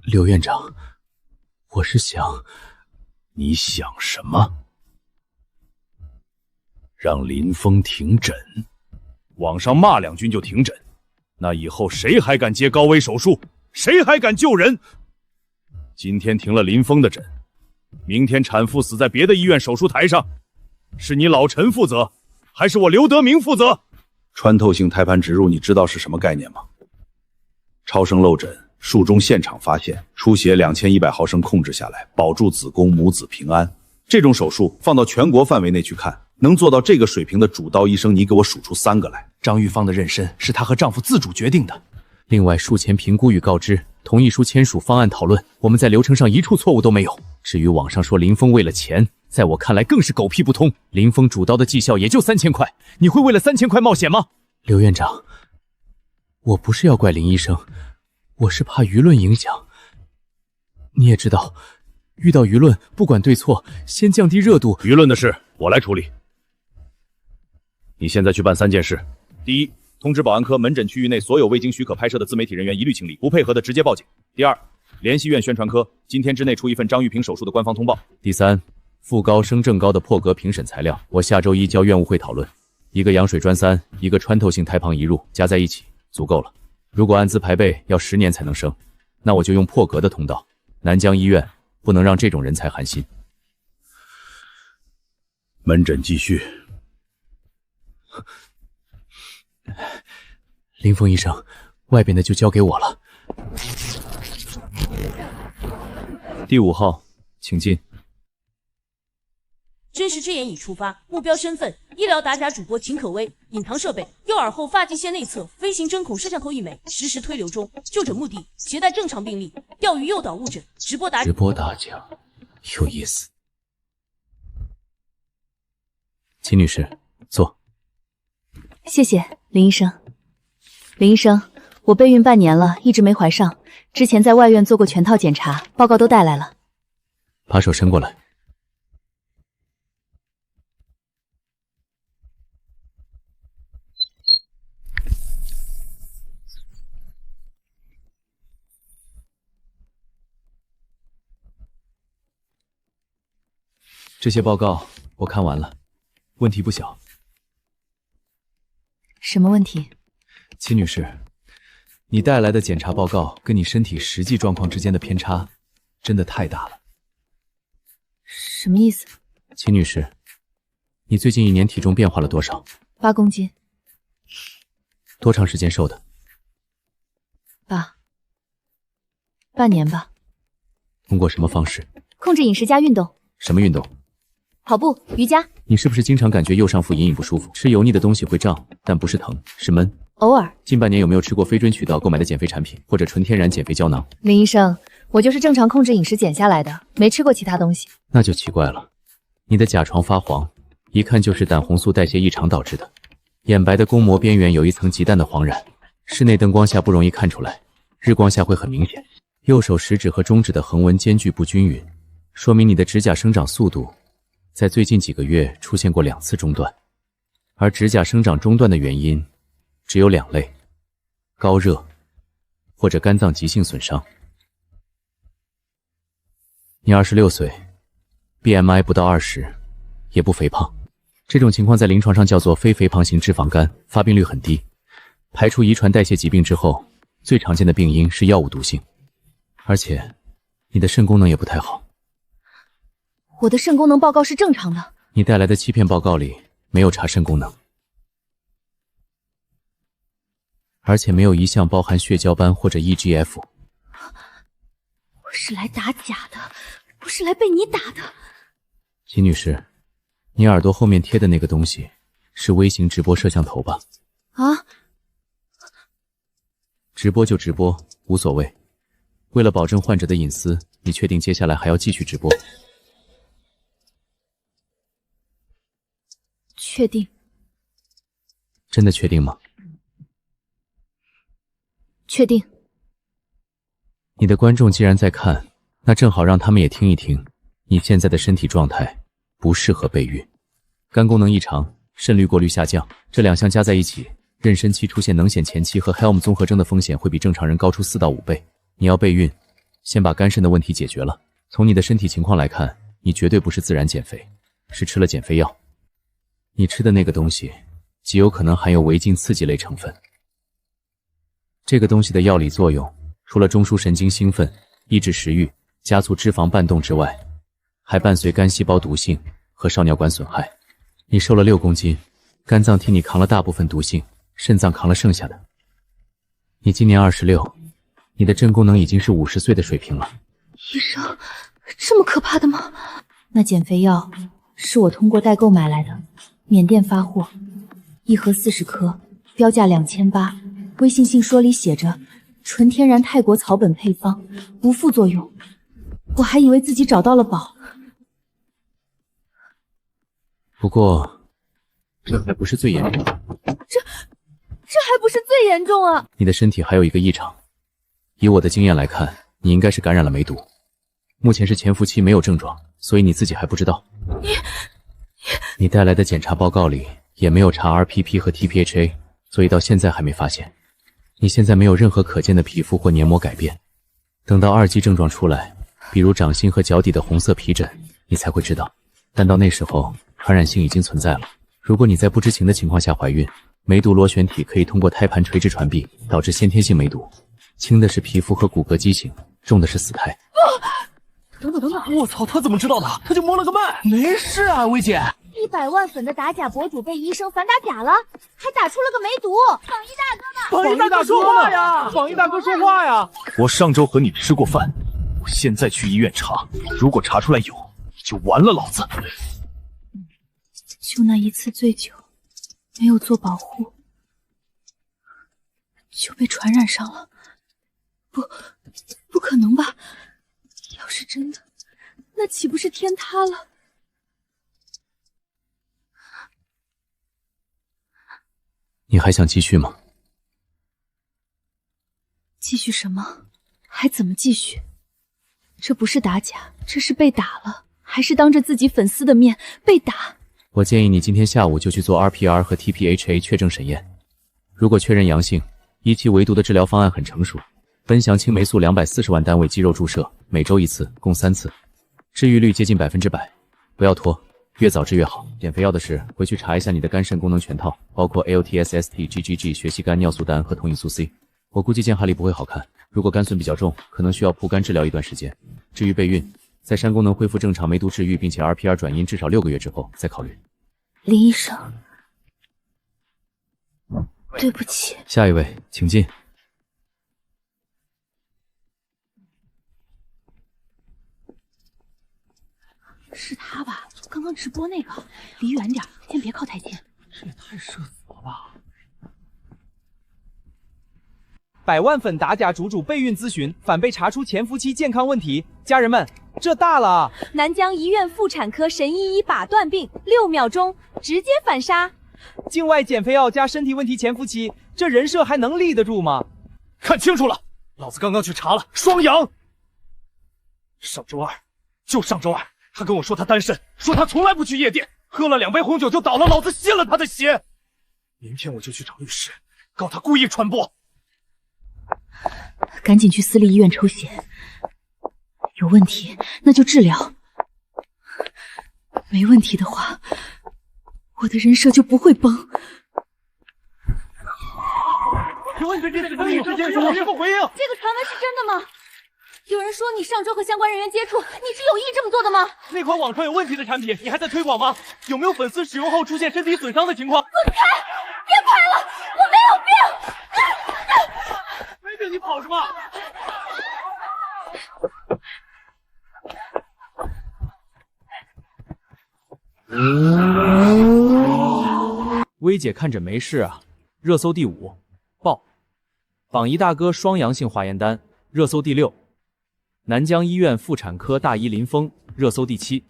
刘院长，我是想，你想什么？让林峰停诊？网上骂两句就停诊？那以后谁还敢接高危手术？谁还敢救人？今天停了林峰的诊，明天产妇死在别的医院手术台上，是你老陈负责，还是我刘德明负责？穿透性胎盘植入，你知道是什么概念吗？超声漏诊，术中现场发现出血2100毫升，控制下来，保住子宫，母子平安。这种手术放到全国范围内去看，能做到这个水平的主刀医生，你给我数出3个来。张玉芳的妊娠是她和丈夫自主决定的。另外，术前评估与告知、同意书签署、方案讨论，我们在流程上一处错误都没有。至于网上说林峰为了钱，在我看来更是狗屁不通。林峰主刀的绩效也就3000块，你会为了3000块冒险吗？刘院长，我不是要怪林医生，我是怕舆论影响。你也知道，遇到舆论，不管对错，先降低热度。舆论的事我来处理。你现在去办3件事：第一，通知保安科门诊区域内所有未经许可拍摄的自媒体人员一律清理，不配合的直接报警。第二，联系院宣传科，今天之内出一份张玉萍手术的官方通报。第三，副高升正高的破格评审材料，我下周1交院务会讨论。一个羊水砖3，一个穿透性胎盘移入，加在一起足够了。如果按资排辈要10年才能生，那我就用破格的通道。南疆医院不能让这种人才寒心。门诊继续。林峰医生，外边的就交给我了。第5号，请进。真实之眼已出发，目标身份：医疗打假主播秦可薇，隐藏设备：右耳后发际线内侧飞行针孔摄像头1枚，实时推流中。就诊目的：携带正常病例，钓鱼诱导误诊，直播打假，有意思。秦女士，坐。谢谢林医生。林医生，我备孕半年了，一直没怀上。之前在外院做过全套检查，报告都带来了。把手伸过来。这些报告我看完了，问题不小。什么问题？秦女士，你带来的检查报告跟你身体实际状况之间的偏差真的太大了。什么意思？秦女士，你最近1年体重变化了多少？8公斤。多长时间瘦的？半年吧。通过什么方式？控制饮食加运动。什么运动？跑步、瑜伽。你是不是经常感觉右上腹隐隐不舒服？吃油腻的东西会胀，但不是疼，是闷。偶尔。近半年有没有吃过非准渠道购买的减肥产品，或者纯天然减肥胶囊？林医生，我就是正常控制饮食减下来的，没吃过其他东西。那就奇怪了，你的甲床发黄，一看就是胆红素代谢异常导致的。眼白的弓膜边缘有一层极淡的黄染，室内灯光下不容易看出来，日光下会很明显。右手食指和中指的横纹间距不均匀，说明你的指甲生长速度在最近几个月出现过2次中断，而指甲生长中断的原因只有2类：高热或者肝脏急性损伤。你26岁 ，BMI 不到20，也不肥胖，这种情况在临床上叫做非肥胖型脂肪肝，发病率很低。排除遗传代谢疾病之后，最常见的病因是药物毒性，而且你的肾功能也不太好。我的肾功能报告是正常的。你带来的欺骗报告里没有查肾功能，而且没有一项包含血小板或者 EGF。我是来打假的，不是来被你打的。秦女士，你耳朵后面贴的那个东西是微型直播摄像头吧？啊？直播就直播，无所谓。为了保证患者的隐私，你确定接下来还要继续直播？确定。真的确定吗？确定。你的观众既然在看，那正好让他们也听一听，你现在的身体状态不适合备孕，肝功能异常，肾滤过率下降，这2项加在一起，妊娠期出现能癣前期和 HELM 综合征的风险会比正常人高出4到5倍。你要备孕，先把肝肾的问题解决了。从你的身体情况来看，你绝对不是自然减肥，是吃了减肥药。你吃的那个东西极有可能含有违禁刺激类成分。这个东西的药理作用，除了中枢神经兴奋、抑制食欲、加速脂肪拌动之外，还伴随肝细胞毒性和少尿管损害。你瘦了6公斤，肝脏替你扛了大部分毒性，肾脏扛了剩下的。你今年26，你的肾功能已经是50岁的水平了。医生，这么可怕的吗？那减肥药是我通过代购买来的，缅甸发货，1盒40颗，标价2800。微信信说里写着纯天然泰国草本配方，无副作用。我还以为自己找到了宝。不过，这还不是最严重的。这还不是最严重啊！你的身体还有一个异常，以我的经验来看，你应该是感染了梅毒。目前是潜伏期，没有症状，所以你自己还不知道。你带来的检查报告里也没有查 RPP 和 TPHA， 所以到现在还没发现。你现在没有任何可见的皮肤或黏膜改变，等到2级症状出来，比如掌心和脚底的红色皮疹，你才会知道。但到那时候，传染性已经存在了。如果你在不知情的情况下怀孕，梅毒螺旋体可以通过胎盘垂直传递，导致先天性梅毒。轻的是皮肤和骨骼畸形，重的是死胎。等等，我操，他怎么知道的？他就摸了个脉，没事啊，薇姐。 100万粉的打假博主被医生反打假了，还打出了个梅毒。榜一大哥呢？榜一大哥说话呀！榜一大哥说话呀！我上周和你吃过饭，我现在去医院查，如果查出来有，你就完了老子。就那一次醉酒，没有做保护，就被传染上了。不可能吧？要是真的，那岂不是天塌了？ 你还想继续吗？继续什么？还怎么继续？这不是打假，这是被打了，还是当着自己粉丝的面被打。我建议你今天下午就去做 RPR 和 TPHA 确证审验。如果确认阳性，仪器围毒的治疗方案很成熟，苯祥青霉素240万单位肌肉注射，每周1次，共3次，治愈率接近100%。不要拖。 越早治越好。减肥药的事，回去查一下你的肝肾功能全套，包括 ALT、SST、GGG、血细苷、尿素氮和酮乙素 C。我估计见哈利不会好看，如果肝损比较重，可能需要铺肝治疗一段时间。至于备孕，在肝功能恢复正常、梅毒治愈，并且 RPR 转阴至少6个月之后再考虑。林医生，对不起。下一位，请进。 是他吧？刚刚直播那个，离远点，先别靠太近。这也太社死了吧！100万粉打假主备孕咨询，反被查出潜伏期健康问题。家人们，这大了！南疆医院妇产科神医把断病，6秒钟直接反杀。境外减肥药加身体问题潜伏期，这人设还能立得住吗？看清楚了，老子刚刚去查了，双阳。上周二，就上周二。 他跟我说他单身，说他从来不去夜店，喝了2杯红酒就倒了，老子信了他的邪。明天我就去找律师，告他故意传播。赶紧去私立医院抽血，有问题那就治疗，没问题的话，我的人设就不会崩。请问这件事跟你之间有什么回应？这个传闻是真的吗？ 有人说你上周和相关人员接触，你是有意这么做的吗？那款网传有问题的产品，你还在推广吗？有没有粉丝使用后出现身体损伤的情况？滚开！别拍了，我没有病。没病你跑什么？薇姐看诊没事啊，热搜第5，爆，榜一大哥双阳性化验单，热搜第6。 南疆医院妇产科大医林峰，热搜第7。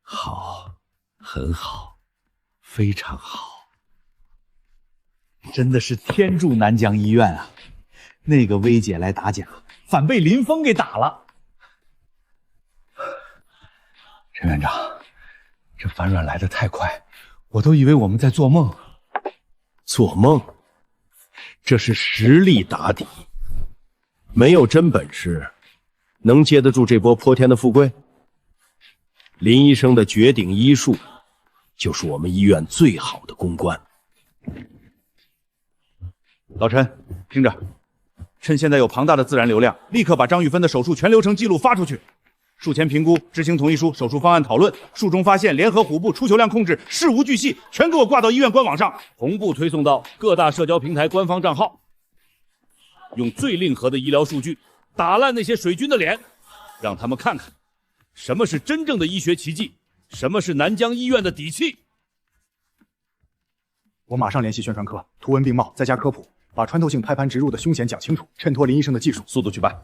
好，很好，非常好，真的是天助南疆医院啊！那个薇姐来打假，反被林峰给打了。陈院长，这反转来得太快，我都以为我们在做梦。做梦？这是实力打底，没有真本事。 能接得住这波泼天的富贵？林医生的绝顶医术，就是我们医院最好的公关。老陈，听着，趁现在有庞大的自然流量，立刻把张玉芬的手术全流程记录发出去。术前评估、执行同意书、手术方案讨论、术中发现、联合虎步、出球量控制、事无巨细，全给我挂到医院官网上，同步推送到各大社交平台官方账号。用最令和的医疗数据打烂那些水军的脸，让他们看看什么是真正的医学奇迹，什么是南疆医院的底气。我马上联系宣传科，图文并茂，再加科普，把穿透性胎盘植入的凶险讲清楚，衬托林医生的技术，速度去办。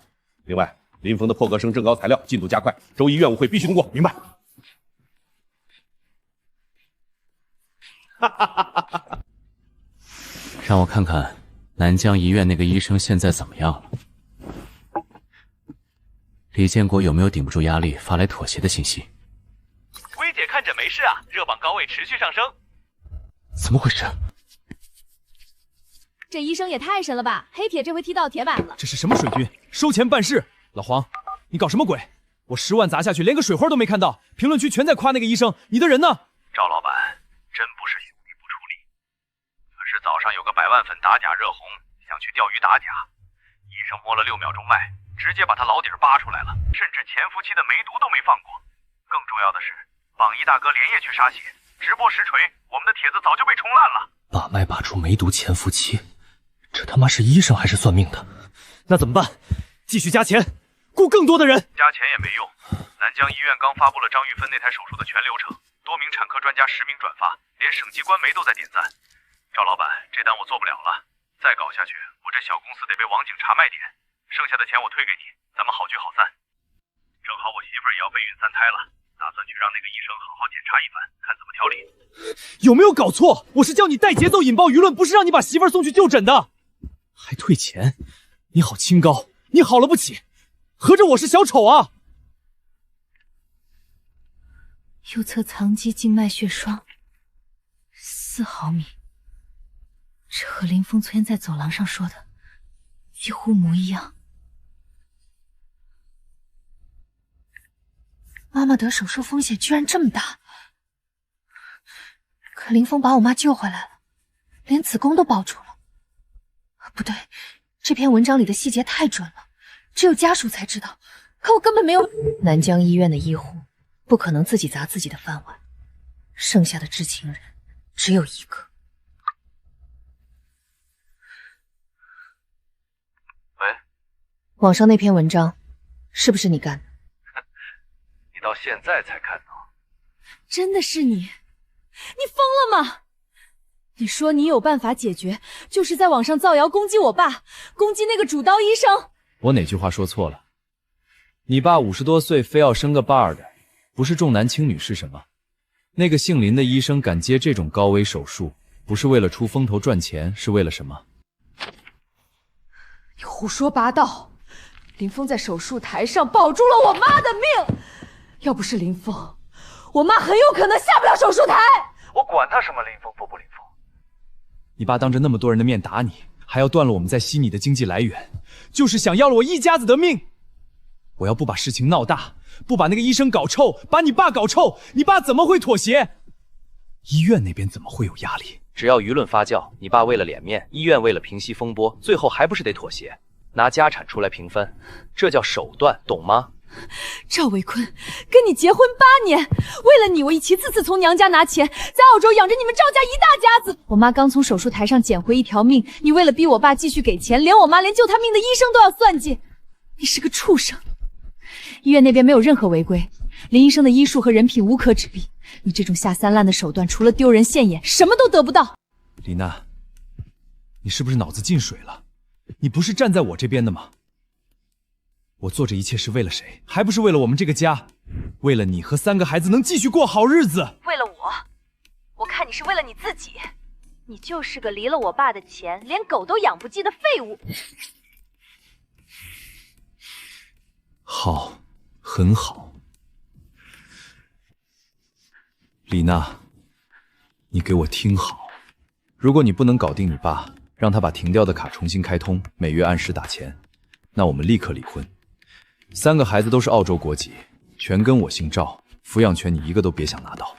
另外，林峰的破格生正高材料进度加快，周一院务会必须通过。明白。让我看看南疆医院那个医生现在怎么样了。李建国有没有顶不住压力发来妥协的信息？薇姐看诊没事啊，热榜高位持续上升。怎么回事？这医生也太神了吧！黑铁这回踢到铁板了。这是什么水军？收钱办事！老黄，你搞什么鬼？我10万砸下去，连个水花都没看到，评论区全在夸那个医生，你的人呢？赵老板真不是有理不出力，可是早上有个100万粉打假热红，想去钓鱼打假，医生摸了6秒钟脉，直接把他老底儿扒出来了，甚至潜伏期的梅毒都没放过。更重要的是，榜一大哥连夜去杀血，直播实锤，我们的帖子早就被冲烂了。把脉拔出梅毒潜伏期，这他妈是医生还是算命的？那怎么办？继续加钱，雇更多的人。加钱也没用，南疆医院刚发布了张玉芬那台手术的全流程，多名产科专家实名转发，连省级官媒都在点赞。赵老板，这单我做不了了，再搞下去，我这小公司得被网警查卖点，剩下的钱我退给你，咱们好聚好散。正好我媳妇儿也要备孕3胎了，打算去让那个医生好好检查一番，看怎么调理。有没有搞错？我是叫你带节奏引爆舆论，不是让你把媳妇儿送去就诊的。还退钱？你好清高，你好了不起，合着我是小丑啊！右侧藏肌静脉血栓4毫米，这和林峰昨天在走廊上说的几乎模一样。妈妈得手术风险居然这么大，可林峰把我妈救回来了，连子宫都保住了。不对，这篇文章里的细节太准了，只有家属才知道，可我根本没有。南疆医院的医护不可能自己砸自己的饭碗，剩下的知情人只有一个。喂，网上那篇文章是不是你干的？你到现在才看到？真的是你？你疯了吗？你说你有办法解决，就是在网上造谣攻击我爸，攻击那个主刀医生。我哪句话说错了？你爸50多岁非要生个8的，不是重男轻女是什么？那个姓林的医生敢接这种高危手术，不是为了出风头赚钱，是为了什么？你胡说八道！林峰在手术台上保住了我妈的命，要不是林峰，我妈很有可能下不了手术台。我管他什么林峰不林峰。你爸当着那么多人的面打你，还要断了我们在悉尼的经济来源，就是想要了我一家子的命。我要不把事情闹大，不把那个医生搞臭，把你爸搞臭，你爸怎么会妥协？医院那边怎么会有压力？只要舆论发酵，你爸为了脸面，医院为了平息风波，最后还不是得妥协，拿家产出来平分，这叫手段，懂吗？赵伟坤，跟你结婚8年，为了你，我一次次从娘家拿钱，在澳洲养着你们赵家一大家子。我妈刚从手术台上捡回一条命，你为了逼我爸继续给钱，连我妈连救她命的医生都要算计，你是个畜生！医院那边没有任何违规，林医生的医术和人品无可指บิ๊。你这种下三滥的手段，除了丢人现眼，什么都得不到。李娜，你是不是脑子进水了？你不是站在我这边的吗？我做这一切是为了谁？还不是为了我们这个家，为了你和3个孩子能继续过好日子。为了我看你是为了你自己。你就是个离了我爸的钱，连狗都养不起的废物。好，很好。李娜，你给我听好，如果你不能搞定你爸，让他把停掉的卡重新开通，每月按时打钱，那我们立刻离婚。3个孩子都是澳洲国籍，全跟我姓赵，抚养权你一个都别想拿到，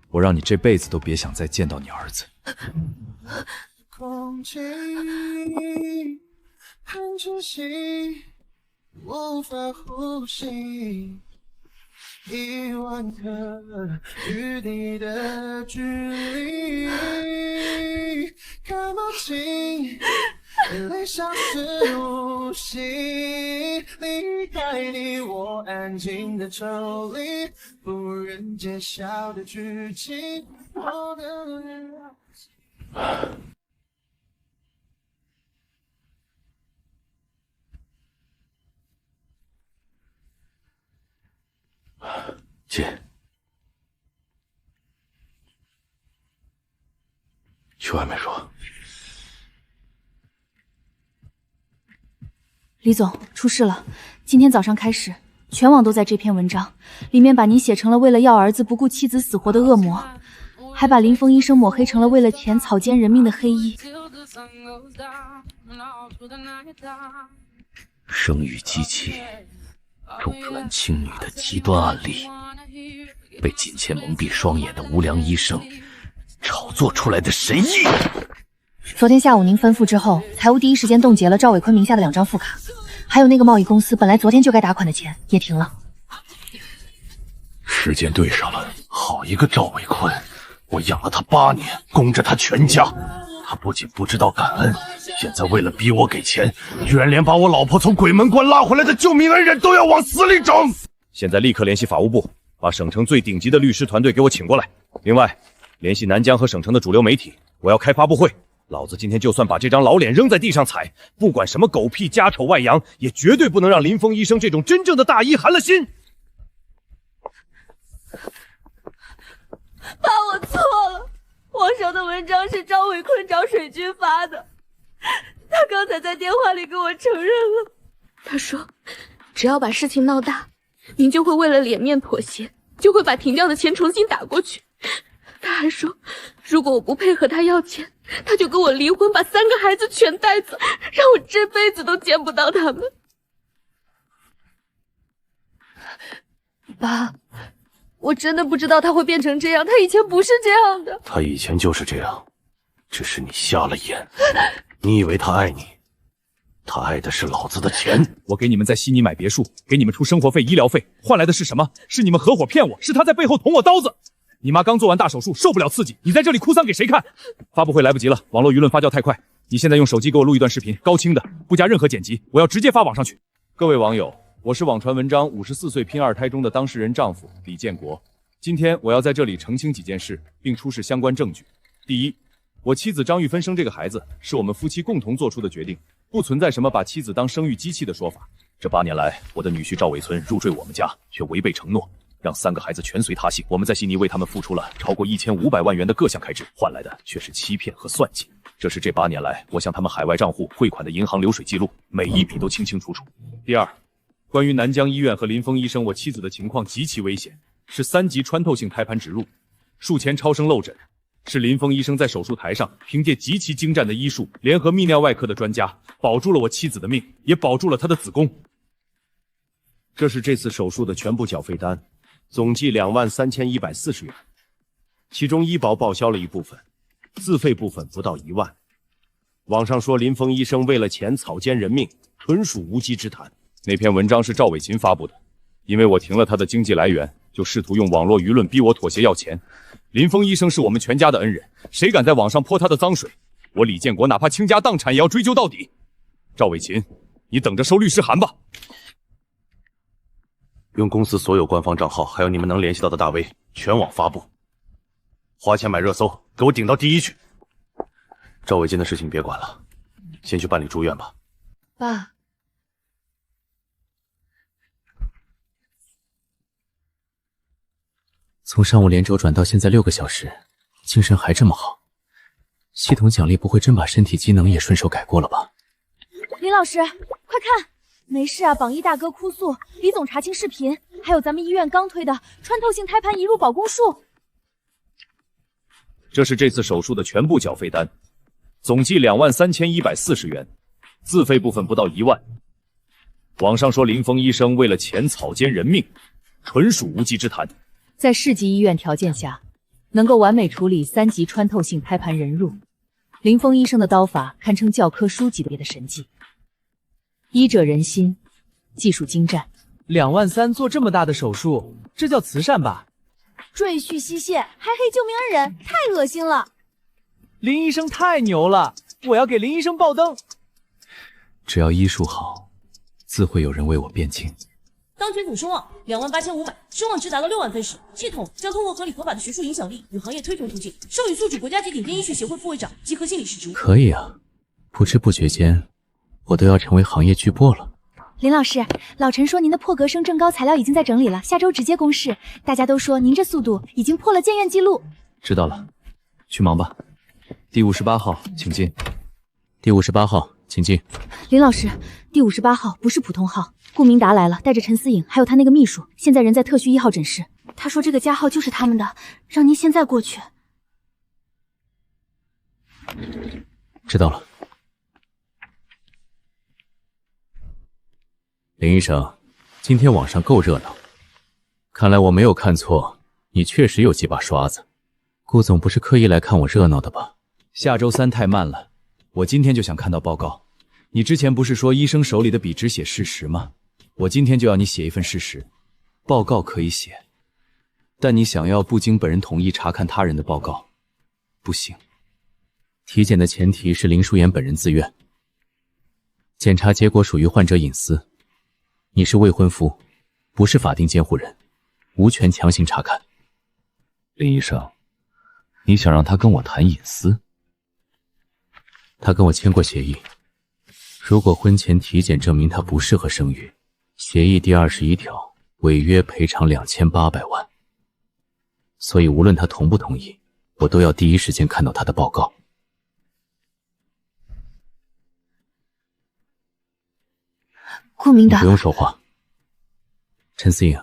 我让你这辈子都别想再见到你儿子。空气很窒息，无法呼吸，1万个与你的距离，看不清，眼泪像是无息，离开你我安静的抽离，不忍揭晓的剧情，我的人。姐，去外面说。李总，出事了！今天早上开始，全网都在这篇文章，里面把您写成了为了要儿子不顾妻子死活的恶魔，还把林峰医生抹黑成了为了钱草菅人命的黑衣。生育机器重男轻女的极端案例，被金钱蒙蔽双眼的无良医生炒作出来的神医。昨天下午您吩咐之后，财务第一时间冻结了赵伟坤名下的2张副卡，还有那个贸易公司本来昨天就该打款的钱也停了。时间对上了，好一个赵伟坤！我养了他8年，供着他全家。他不仅不知道感恩，现在为了逼我给钱，居然连把我老婆从鬼门关拉回来的救命恩人都要往死里整！现在立刻联系法务部，把省城最顶级的律师团队给我请过来。另外，联系南疆和省城的主流媒体，我要开发布会。老子今天就算把这张老脸扔在地上踩，不管什么狗屁家丑外扬，也绝对不能让林峰医生这种真正的大医寒了心。爸，我错了，网上的文章是赵伟坤找水军发的，他刚才在电话里跟我承认了。他说，只要把事情闹大，您就会为了脸面妥协，就会把停掉的钱重新打过去。他还说，如果我不配合他要钱，他就跟我离婚，把3个孩子全带走，让我这辈子都见不到他们。爸，我真的不知道他会变成这样，他以前不是这样的。他以前就是这样，只是你瞎了眼。你以为他爱你，他爱的是老子的钱。我给你们在悉尼买别墅，给你们出生活费、医疗费，换来的是什么？是你们合伙骗我，是他在背后捅我刀子。你妈刚做完大手术，受不了刺激，你在这里哭丧给谁看？发布会来不及了，网络舆论发酵太快。你现在用手机给我录一段视频，高清的，不加任何剪辑，我要直接发网上去。各位网友，我是网传文章54岁拼2胎中的当事人丈夫李建国。今天我要在这里澄清几件事，并出示相关证据。第一，我妻子张玉芬生这个孩子是我们夫妻共同做出的决定，不存在什么把妻子当生育机器的说法。这8年来，我的女婿赵伟存入赘我们家，却违背承诺，让3个孩子全随他姓。我们在悉尼为他们付出了超过1500万元的各项开支，换来的却是欺骗和算计。这是这8年来我向他们海外账户汇款的银行流水记录，每一笔都清清楚楚。第二，关于南疆医院和林峰医生，我妻子的情况极其危险，是3级穿透性胎盘植入，术前超声漏诊，是林峰医生在手术台上凭借极其精湛的医术，联合泌尿外科的专家，保住了我妻子的命，也保住了她的子宫。这是这次手术的全部缴费单，总计23140元，其中医保报销了一部分，自费部分不到1万。网上说林峰医生为了钱草菅人命，纯属无稽之谈。那篇文章是赵伟勤发布的，因为我停了他的经济来源，就试图用网络舆论逼我妥协要钱。林峰医生是我们全家的恩人，谁敢在网上泼他的脏水，我李建国哪怕倾家荡产也要追究到底。赵伟勤，你等着收律师函吧。用公司所有官方账号，还有你们能联系到的大 V， 全网发布，花钱买热搜，给我顶到第1去。赵伟金的事情别管了，先去办理住院吧。爸，从上午连轴转到现在6个小时，精神还这么好，系统奖励不会真把身体机能也顺手改过了吧？林老师，快看！没事啊，榜一大哥哭诉，李总查清视频，还有咱们医院刚推的穿透性胎盘移入保宫术。这是这次手术的全部缴费单，总计23140元，自费部分不到1万。网上说林峰医生为了钱草菅人命，纯属无稽之谈。在市级医院条件下，能够完美处理3级穿透性胎盘人入，林峰医生的刀法堪称教科书级别的神技。医者仁心，技术精湛。2万3做这么大的手术，这叫慈善吧？赘婿吸血，还黑救命恩人，太恶心了！林医生太牛了，我要给林医生爆灯！只要医术好，自会有人为我辩经。当权组声望28500，声望值达到6万分时，系统将通过合理合法的学术影响力与行业推崇途径，授予宿主国家级顶尖医学协会副会长及核心理事职务。可以啊，不知不觉间，我都要成为行业巨擘了。林老师，老陈说您的破格生正高材料已经在整理了，下周直接公示。大家都说您这速度已经破了建院纪录。知道了，去忙吧。第58号，请进。第58号，请进。林老师，第58号不是普通号，顾明达来了，带着陈思颖还有他那个秘书，现在人在特需1号诊室。他说这个加号就是他们的，让您现在过去。知道了。林医生，今天网上够热闹，看来我没有看错，你确实有几把刷子。顾总不是刻意来看我热闹的吧？下周3太慢了，我今天就想看到报告。你之前不是说医生手里的笔只写事实吗？我今天就要你写一份事实。报告可以写，但你想要不经本人同意查看他人的报告，不行。体检的前提是林淑妍本人自愿，检查结果属于患者隐私。你是未婚夫，不是法定监护人，无权强行查看。林医生，你想让他跟我谈隐私？他跟我签过协议，如果婚前体检证明他不适合生育，协议第21条违约赔偿2800万。所以无论他同不同意，我都要第一时间看到他的报告。顾明达，你不用说话。陈思颖，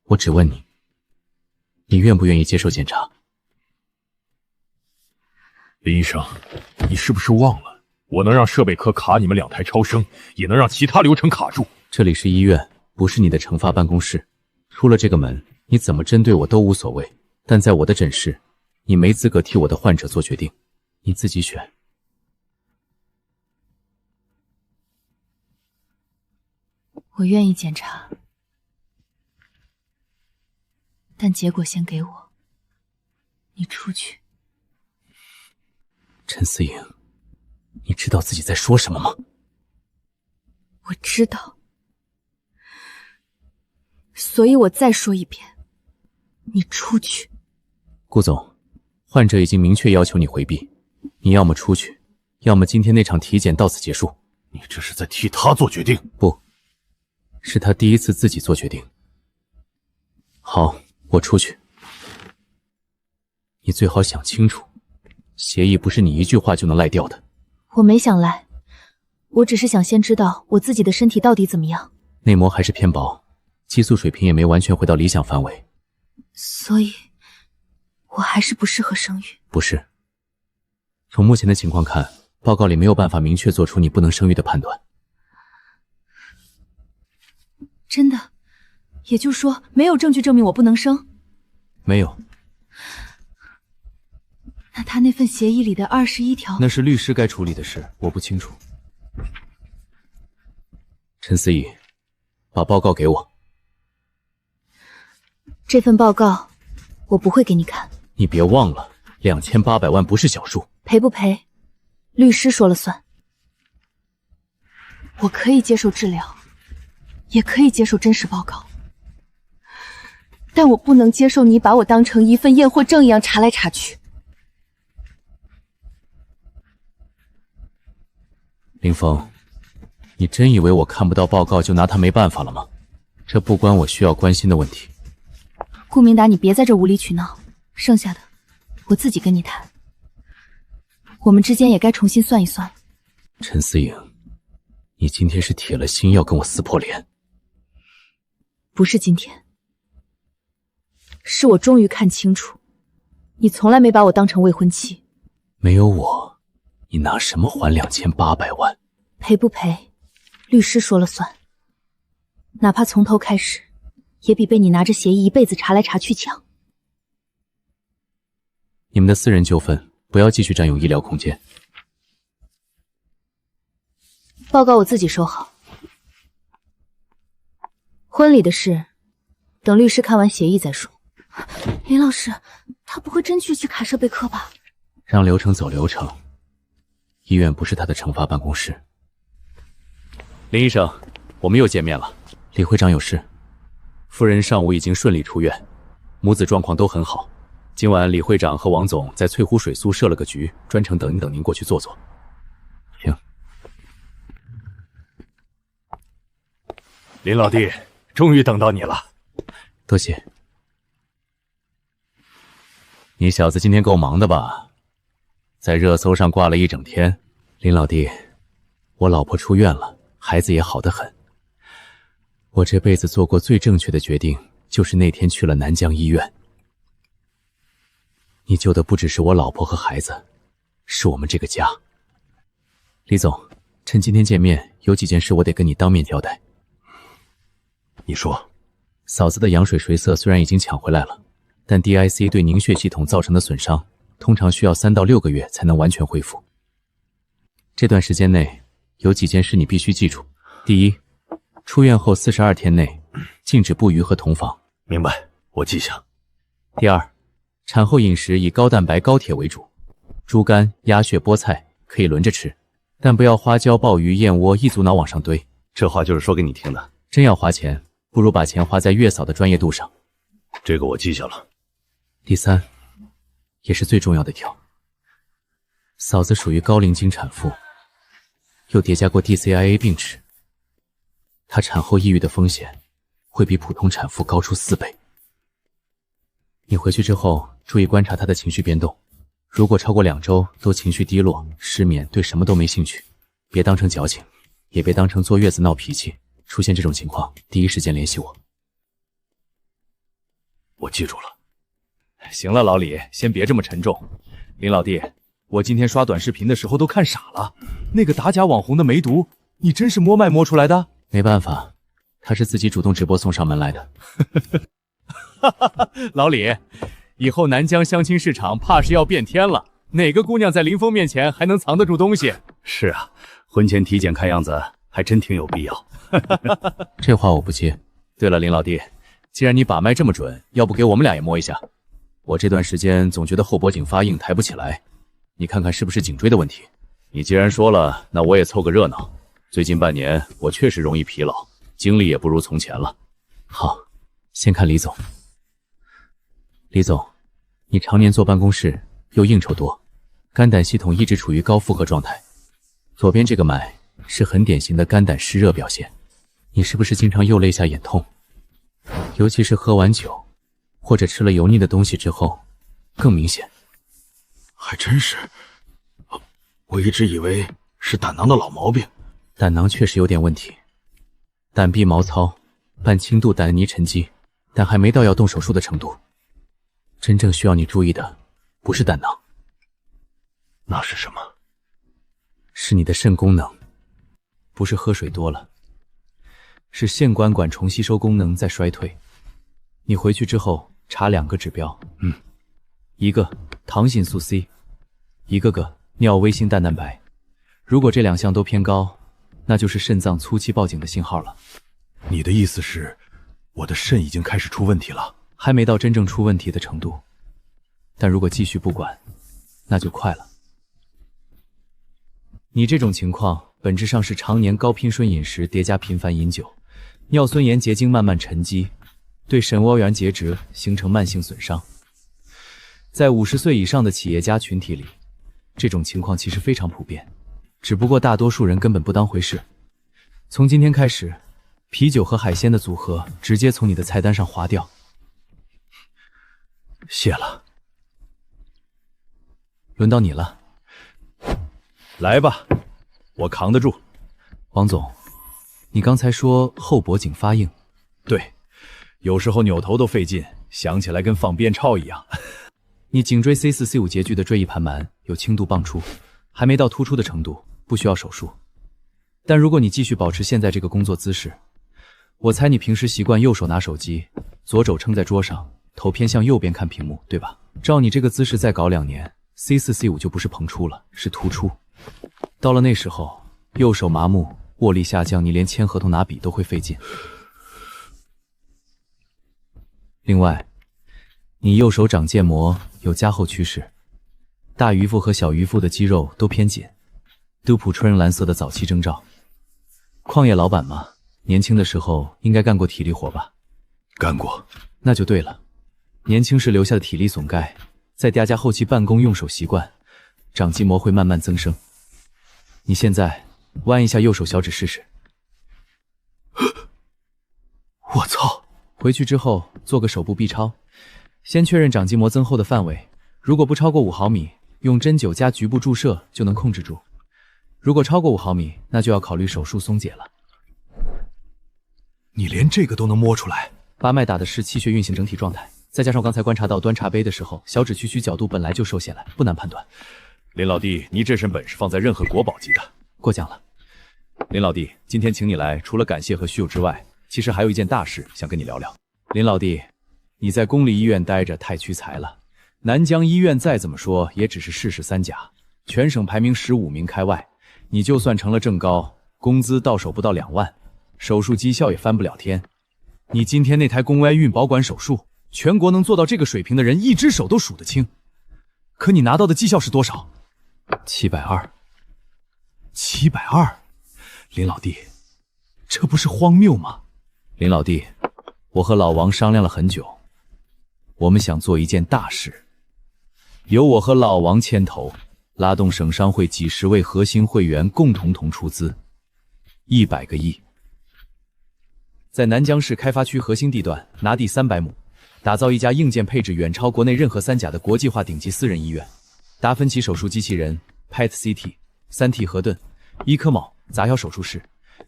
我只问你，你愿不愿意接受检查？林医生，你是不是忘了，我能让设备科卡你们2台超声，也能让其他流程卡住。这里是医院，不是你的惩罚办公室。出了这个门，你怎么针对我都无所谓，但在我的诊室，你没资格替我的患者做决定，你自己选。我愿意检查，但结果先给我。你出去。陈思颖，你知道自己在说什么吗？我知道，所以我再说一遍，你出去。顾总，患者已经明确要求你回避，你要么出去，要么今天那场体检到此结束。你这是在替他做决定？不，是他第一次自己做决定。好，我出去。你最好想清楚，协议不是你一句话就能赖掉的。我没想赖，我只是想先知道我自己的身体到底怎么样。内膜还是偏薄，激素水平也没完全回到理想范围。所以，我还是不适合生育。不是。从目前的情况看，报告里没有办法明确做出你不能生育的判断。真的？也就是说，没有证据证明我不能生？没有。那他那份协议里的21条，那是律师该处理的事，我不清楚。陈思怡，把报告给我。这份报告我不会给你看。你别忘了，2800万不是小数。赔不赔，律师说了算。我可以接受治疗，也可以接受真实报告，但我不能接受你把我当成一份验货证一样查来查去。林峰，你真以为我看不到报告就拿他没办法了吗？这不关我需要关心的问题。顾明达，你别在这无理取闹，剩下的我自己跟你谈。我们之间也该重新算一算。陈思颖，你今天是铁了心要跟我撕破脸？不是今天，是我终于看清楚，你从来没把我当成未婚妻。没有我，你拿什么还2800万？赔不赔，律师说了算。哪怕从头开始，也比被你拿着协议一辈子查来查去强。你们的私人纠纷不要继续占用医疗空间。报告我自己收好。婚礼的事，等律师看完协议再说。林老师，他不会真去卡设备科吧？让流程走流程，医院不是他的惩罚办公室。林医生，我们又见面了。李会长有事，夫人上午已经顺利出院，母子状况都很好。今晚李会长和王总在翠湖水苏设了个局，专程等您过去坐坐。行。林老弟，终于等到你了。多谢。你小子今天够忙的吧？在热搜上挂了一整天。林老弟，我老婆出院了，孩子也好得很。我这辈子做过最正确的决定，就是那天去了南江医院。你救的不只是我老婆和孩子，是我们这个家。李总，趁今天见面，有几件事我得跟你当面交代。你说，嫂子的羊水水色虽然已经抢回来了，但 DIC 对凝血系统造成的损伤，通常需要3到6个月才能完全恢复。这段时间内，有几件事你必须记住。第一，出院后42天内，禁止不愉和同房。明白，我记下。第二，产后饮食以高蛋白、高铁为主，猪肝、鸭血、菠菜可以轮着吃，但不要花椒、鲍鱼、燕窝一股脑往上堆。这话就是说给你听的。真要花钱，不如把钱花在月嫂的专业度上。这个我记下了。第三，也是最重要的条，嫂子属于高龄经产妇，又叠加过 DCIA 病史，她产后抑郁的风险会比普通产妇高出4倍。你回去之后注意观察她的情绪变动，如果超过2周都情绪低落、失眠，对什么都没兴趣，别当成矫情，也别当成坐月子闹脾气。出现这种情况，第一时间联系我。我记住了。行了，老李，先别这么沉重。林老弟，我今天刷短视频的时候都看傻了，那个打假网红的梅毒，你真是摸脉摸出来的？没办法，他是自己主动直播送上门来的。老李，以后南疆相亲市场怕是要变天了，哪个姑娘在林峰面前还能藏得住东西？是啊，婚前体检看样子还真挺有必要。这话我不接。对了，林老弟，既然你把脉这么准，要不给我们俩也摸一下？我这段时间总觉得后脖颈发硬，抬不起来，你看看是不是颈椎的问题？你既然说了，那我也凑个热闹。最近半年我确实容易疲劳，精力也不如从前了。好，先看李总。李总，你常年坐办公室，又应酬多，肝胆系统一直处于高负荷状态。左边这个脉是很典型的肝胆湿热表现。你是不是经常右肋下眼痛？尤其是喝完酒或者吃了油腻的东西之后，更明显。还真是，我一直以为是胆囊的老毛病。胆囊确实有点问题，胆壁毛糙，伴轻度胆泥沉积，但还没到要动手术的程度。真正需要你注意的不是胆囊，那是什么？是你的肾功能。不是喝水多了，是腺管管虫吸收功能在衰退。你回去之后查2个指标，一个糖杏素 C， 一个尿微星蛋白。如果这2项都偏高，那就是肾脏粗期报警的信号了。你的意思是，我的肾已经开始出问题了？还没到真正出问题的程度，但如果继续不管，那就快了。你这种情况本质上是常年高偏顺饮食叠加频繁饮酒，尿酸盐结晶慢慢沉积，对肾涡源结直形成慢性损伤。在50岁以上的企业家群体里，这种情况其实非常普遍，只不过大多数人根本不当回事。从今天开始，啤酒和海鲜的组合直接从你的菜单上划掉。谢了。轮到你了。来吧，我扛得住。王总，你刚才说后脖颈发硬？对，有时候扭头都费劲，想起来跟放鞭炮一样。你颈椎 C4、C5 结距的椎翼盘螨有轻度傍出，还没到突出的程度，不需要手术。但如果你继续保持现在这个工作姿势，我猜你平时习惯右手拿手机，左手撑在桌上，头偏向右边看屏幕，对吧？照你这个姿势再搞2年 ，C4、C5就不是膨出了，是突出。到了那时候，右手麻木，握力下降，你连签合同拿笔都会费劲。另外，你右手长腱膜有加厚趋势，大鱼腹和小鱼腹的肌肉都偏紧，都普春蓝色的早期征兆。矿业老板嘛，年轻的时候应该干过体力活吧？干过。那就对了，年轻时留下的体力损钙，再加后期办公用手习惯，长肌膜会慢慢增生。你现在弯一下右手小指试试。我操！回去之后做个手部 B 超，先确认长肌膜增厚的范围，如果不超过5毫米，用针灸加局部注射就能控制住。如果超过5毫米，那就要考虑手术松解了。你连这个都能摸出来？把脉打的是气血运行整体状态，再加上我刚才观察到端茶杯的时候，小指屈曲角度本来就受限了，不难判断。林老弟，你这身本事放在任何国宝级的。过奖了。林老弟，今天请你来，除了感谢和叙旧之外，其实还有一件大事想跟你聊聊。林老弟，你在公立医院待着太屈才了，南疆医院再怎么说也只是市士3甲，全省排名15名开外，你就算成了正高，工资到手不到2万，手术绩效也翻不了天。你今天那台宫外孕保管手术，全国能做到这个水平的人一只手都数得清，可你拿到的绩效是多少？720。720，林老弟，这不是荒谬吗？林老弟，我和老王商量了很久，我们想做一件大事，由我和老王牵头，拉动省商会几10位核心会员共同出资，100个亿，在南疆市开发区核心地段拿地300亩，打造一家硬件配置远超国内任何3甲的国际化顶级私人医院，达芬奇手术机器人、PET CT、3T 核盾、医科铆、杂小手术室，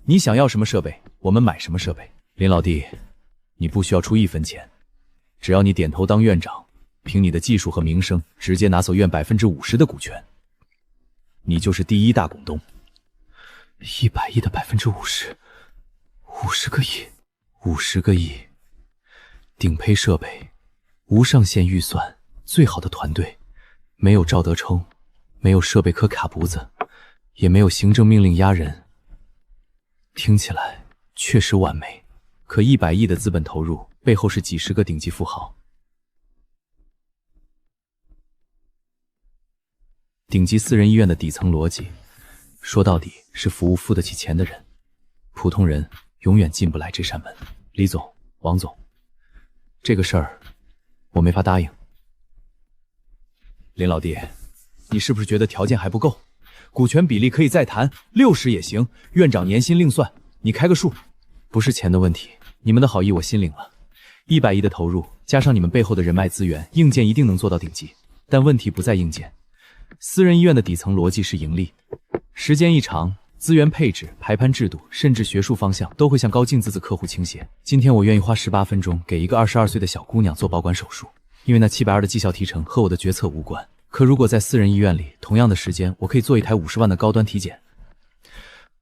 你想要什么设备，我们买什么设备。林老弟，你不需要出1分钱，只要你点头当院长，凭你的技术和名声，直接拿走院50%的股权，你就是第1大股东。100亿的50%，50个亿，50个亿，顶配设备，无上限预算，最好的团队，没有赵德冲，没有设备科卡脖子，也没有行政命令压人。听起来确实完美，可100亿的资本投入背后是几10个顶级富豪。顶级私人医院的底层逻辑，说到底是服务付得起钱的人，普通人永远进不来这扇门。李总、王总，这个事儿我没法答应。林老弟，你是不是觉得条件还不够？股权比例可以再谈，60也行，院长年薪另算，你开个数。不是钱的问题，你们的好意我心领了。100亿的投入，加上你们背后的人脉资源，硬件一定能做到顶级。但问题不在硬件，私人医院的底层逻辑是盈利，时间一长，资源配置、排班制度，甚至学术方向都会向高净资子客户倾斜。今天我愿意花18分钟给一个22岁的小姑娘做保管手术，因为那720的绩效提成和我的决策无关。可如果在私人医院里，同样的时间，我可以做一台50万的高端体检。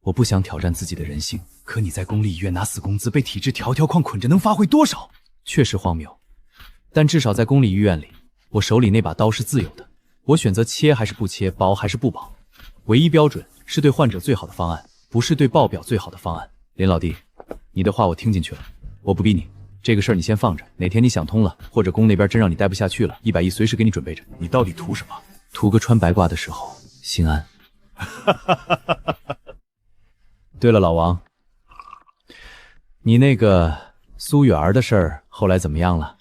我不想挑战自己的人性，可你在公立医院拿死工资，被体制条条框捆着，能发挥多少？确实荒谬。但至少在公立医院里，我手里那把刀是自由的，我选择切还是不切，保还是不保。唯一标准是对患者最好的方案，不是对报表最好的方案。林老弟，你的话我听进去了，我不逼你。这个事儿你先放着，哪天你想通了，或者宫那边真让你待不下去了，100亿随时给你准备着。你到底图什么？图个穿白褂的时候心安。对了，老王，你那个苏远儿的事儿后来怎么样了？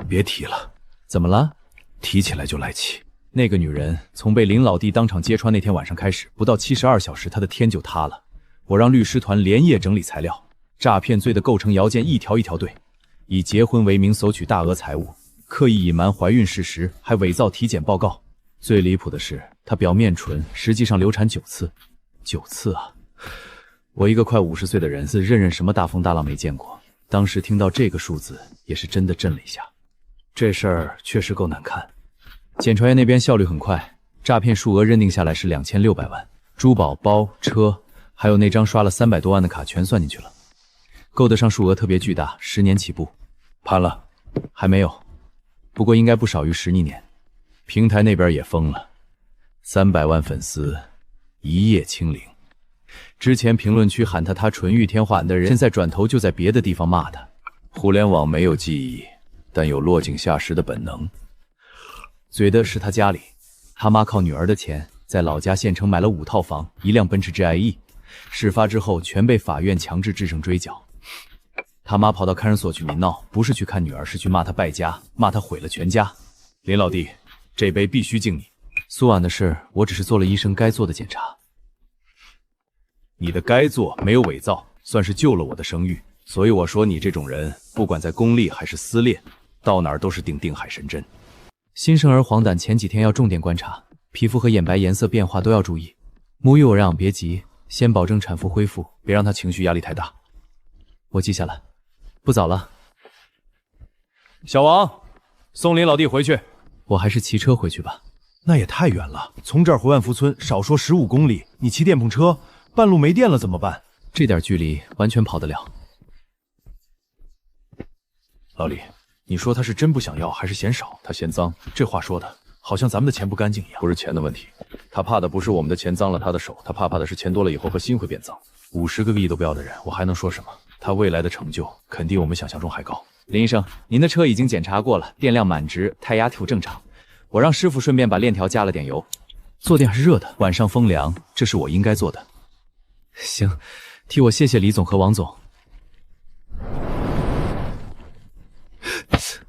别提了。怎么了？提起来就来气。那个女人从被林老弟当场揭穿那天晚上开始，不到72小时，她的天就塌了。我让律师团连夜整理材料，诈骗罪的构成要件一条一条对，以结婚为名索取大额财物，刻意隐瞒怀孕事实，还伪造体检报告。最离谱的是，她表面纯，实际上流产9次。9次啊！我一个快50岁的人，认什么大风大浪没见过。当时听到这个数字，也是真的震了一下。这事儿确实够难看。检察院那边效率很快，诈骗数额认定下来是2600万，珠宝、包、车还有那张刷了300多万的卡全算进去了，够得上数额特别巨大，10年起步。判了？还没有，不过应该不少于12年。平台那边也疯了，300万粉丝，一夜清零。之前评论区喊他纯欲天化的人，现在转头就在别的地方骂他。互联网没有记忆，但有落井下石的本能。嘴的是他家里，他妈靠女儿的钱，在老家县城买了5套房，1辆奔驰 GIE。事发之后，全被法院强制制胜追缴。他妈跑到看守所去民闹，不是去看女儿，是去骂他败家，骂他毁了全家。林老弟，这杯必须敬你。苏婉的事，我只是做了医生该做的检查。你的该做没有伪造，算是救了我的声誉。所以我说你这种人，不管在公立还是私练，到哪儿都是定海神针。新生儿黄疸前几天要重点观察，皮肤和眼白颜色变化都要注意。沐浴我让别急，先保证产妇恢复，别让她情绪压力太大。我记下来，不早了。小王，送林老弟回去。我还是骑车回去吧。那也太远了，从这儿回万福村少说15公里，你骑电瓶车，半路没电了怎么办？这点距离完全跑得了。老李，你说他是真不想要，还是嫌少？他嫌脏，这话说的好像咱们的钱不干净一样。不是钱的问题，他怕的不是我们的钱脏了他的手，他怕的是钱多了以后和心会变脏。50个亿都不要的人，我还能说什么？他未来的成就肯定我们想象中还高。林医生，您的车已经检查过了，电量满值，胎压图正常。我让师傅顺便把链条加了点油。坐垫还是热的，晚上风凉，这是我应该做的。行，替我谢谢李总和王总。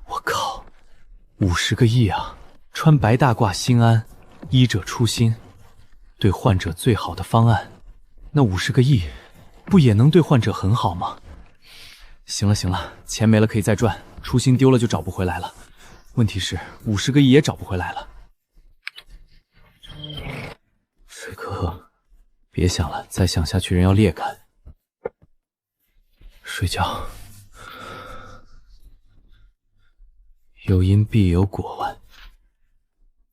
我靠，50个亿啊！穿白大褂心安，医者初心，对患者最好的方案。那50个亿，不也能对患者很好吗？行了行了，钱没了可以再赚，初心丢了就找不回来了。问题是50个亿也找不回来了。水可喝，别想了，再想下去人要裂开。睡觉，有因必有果，完。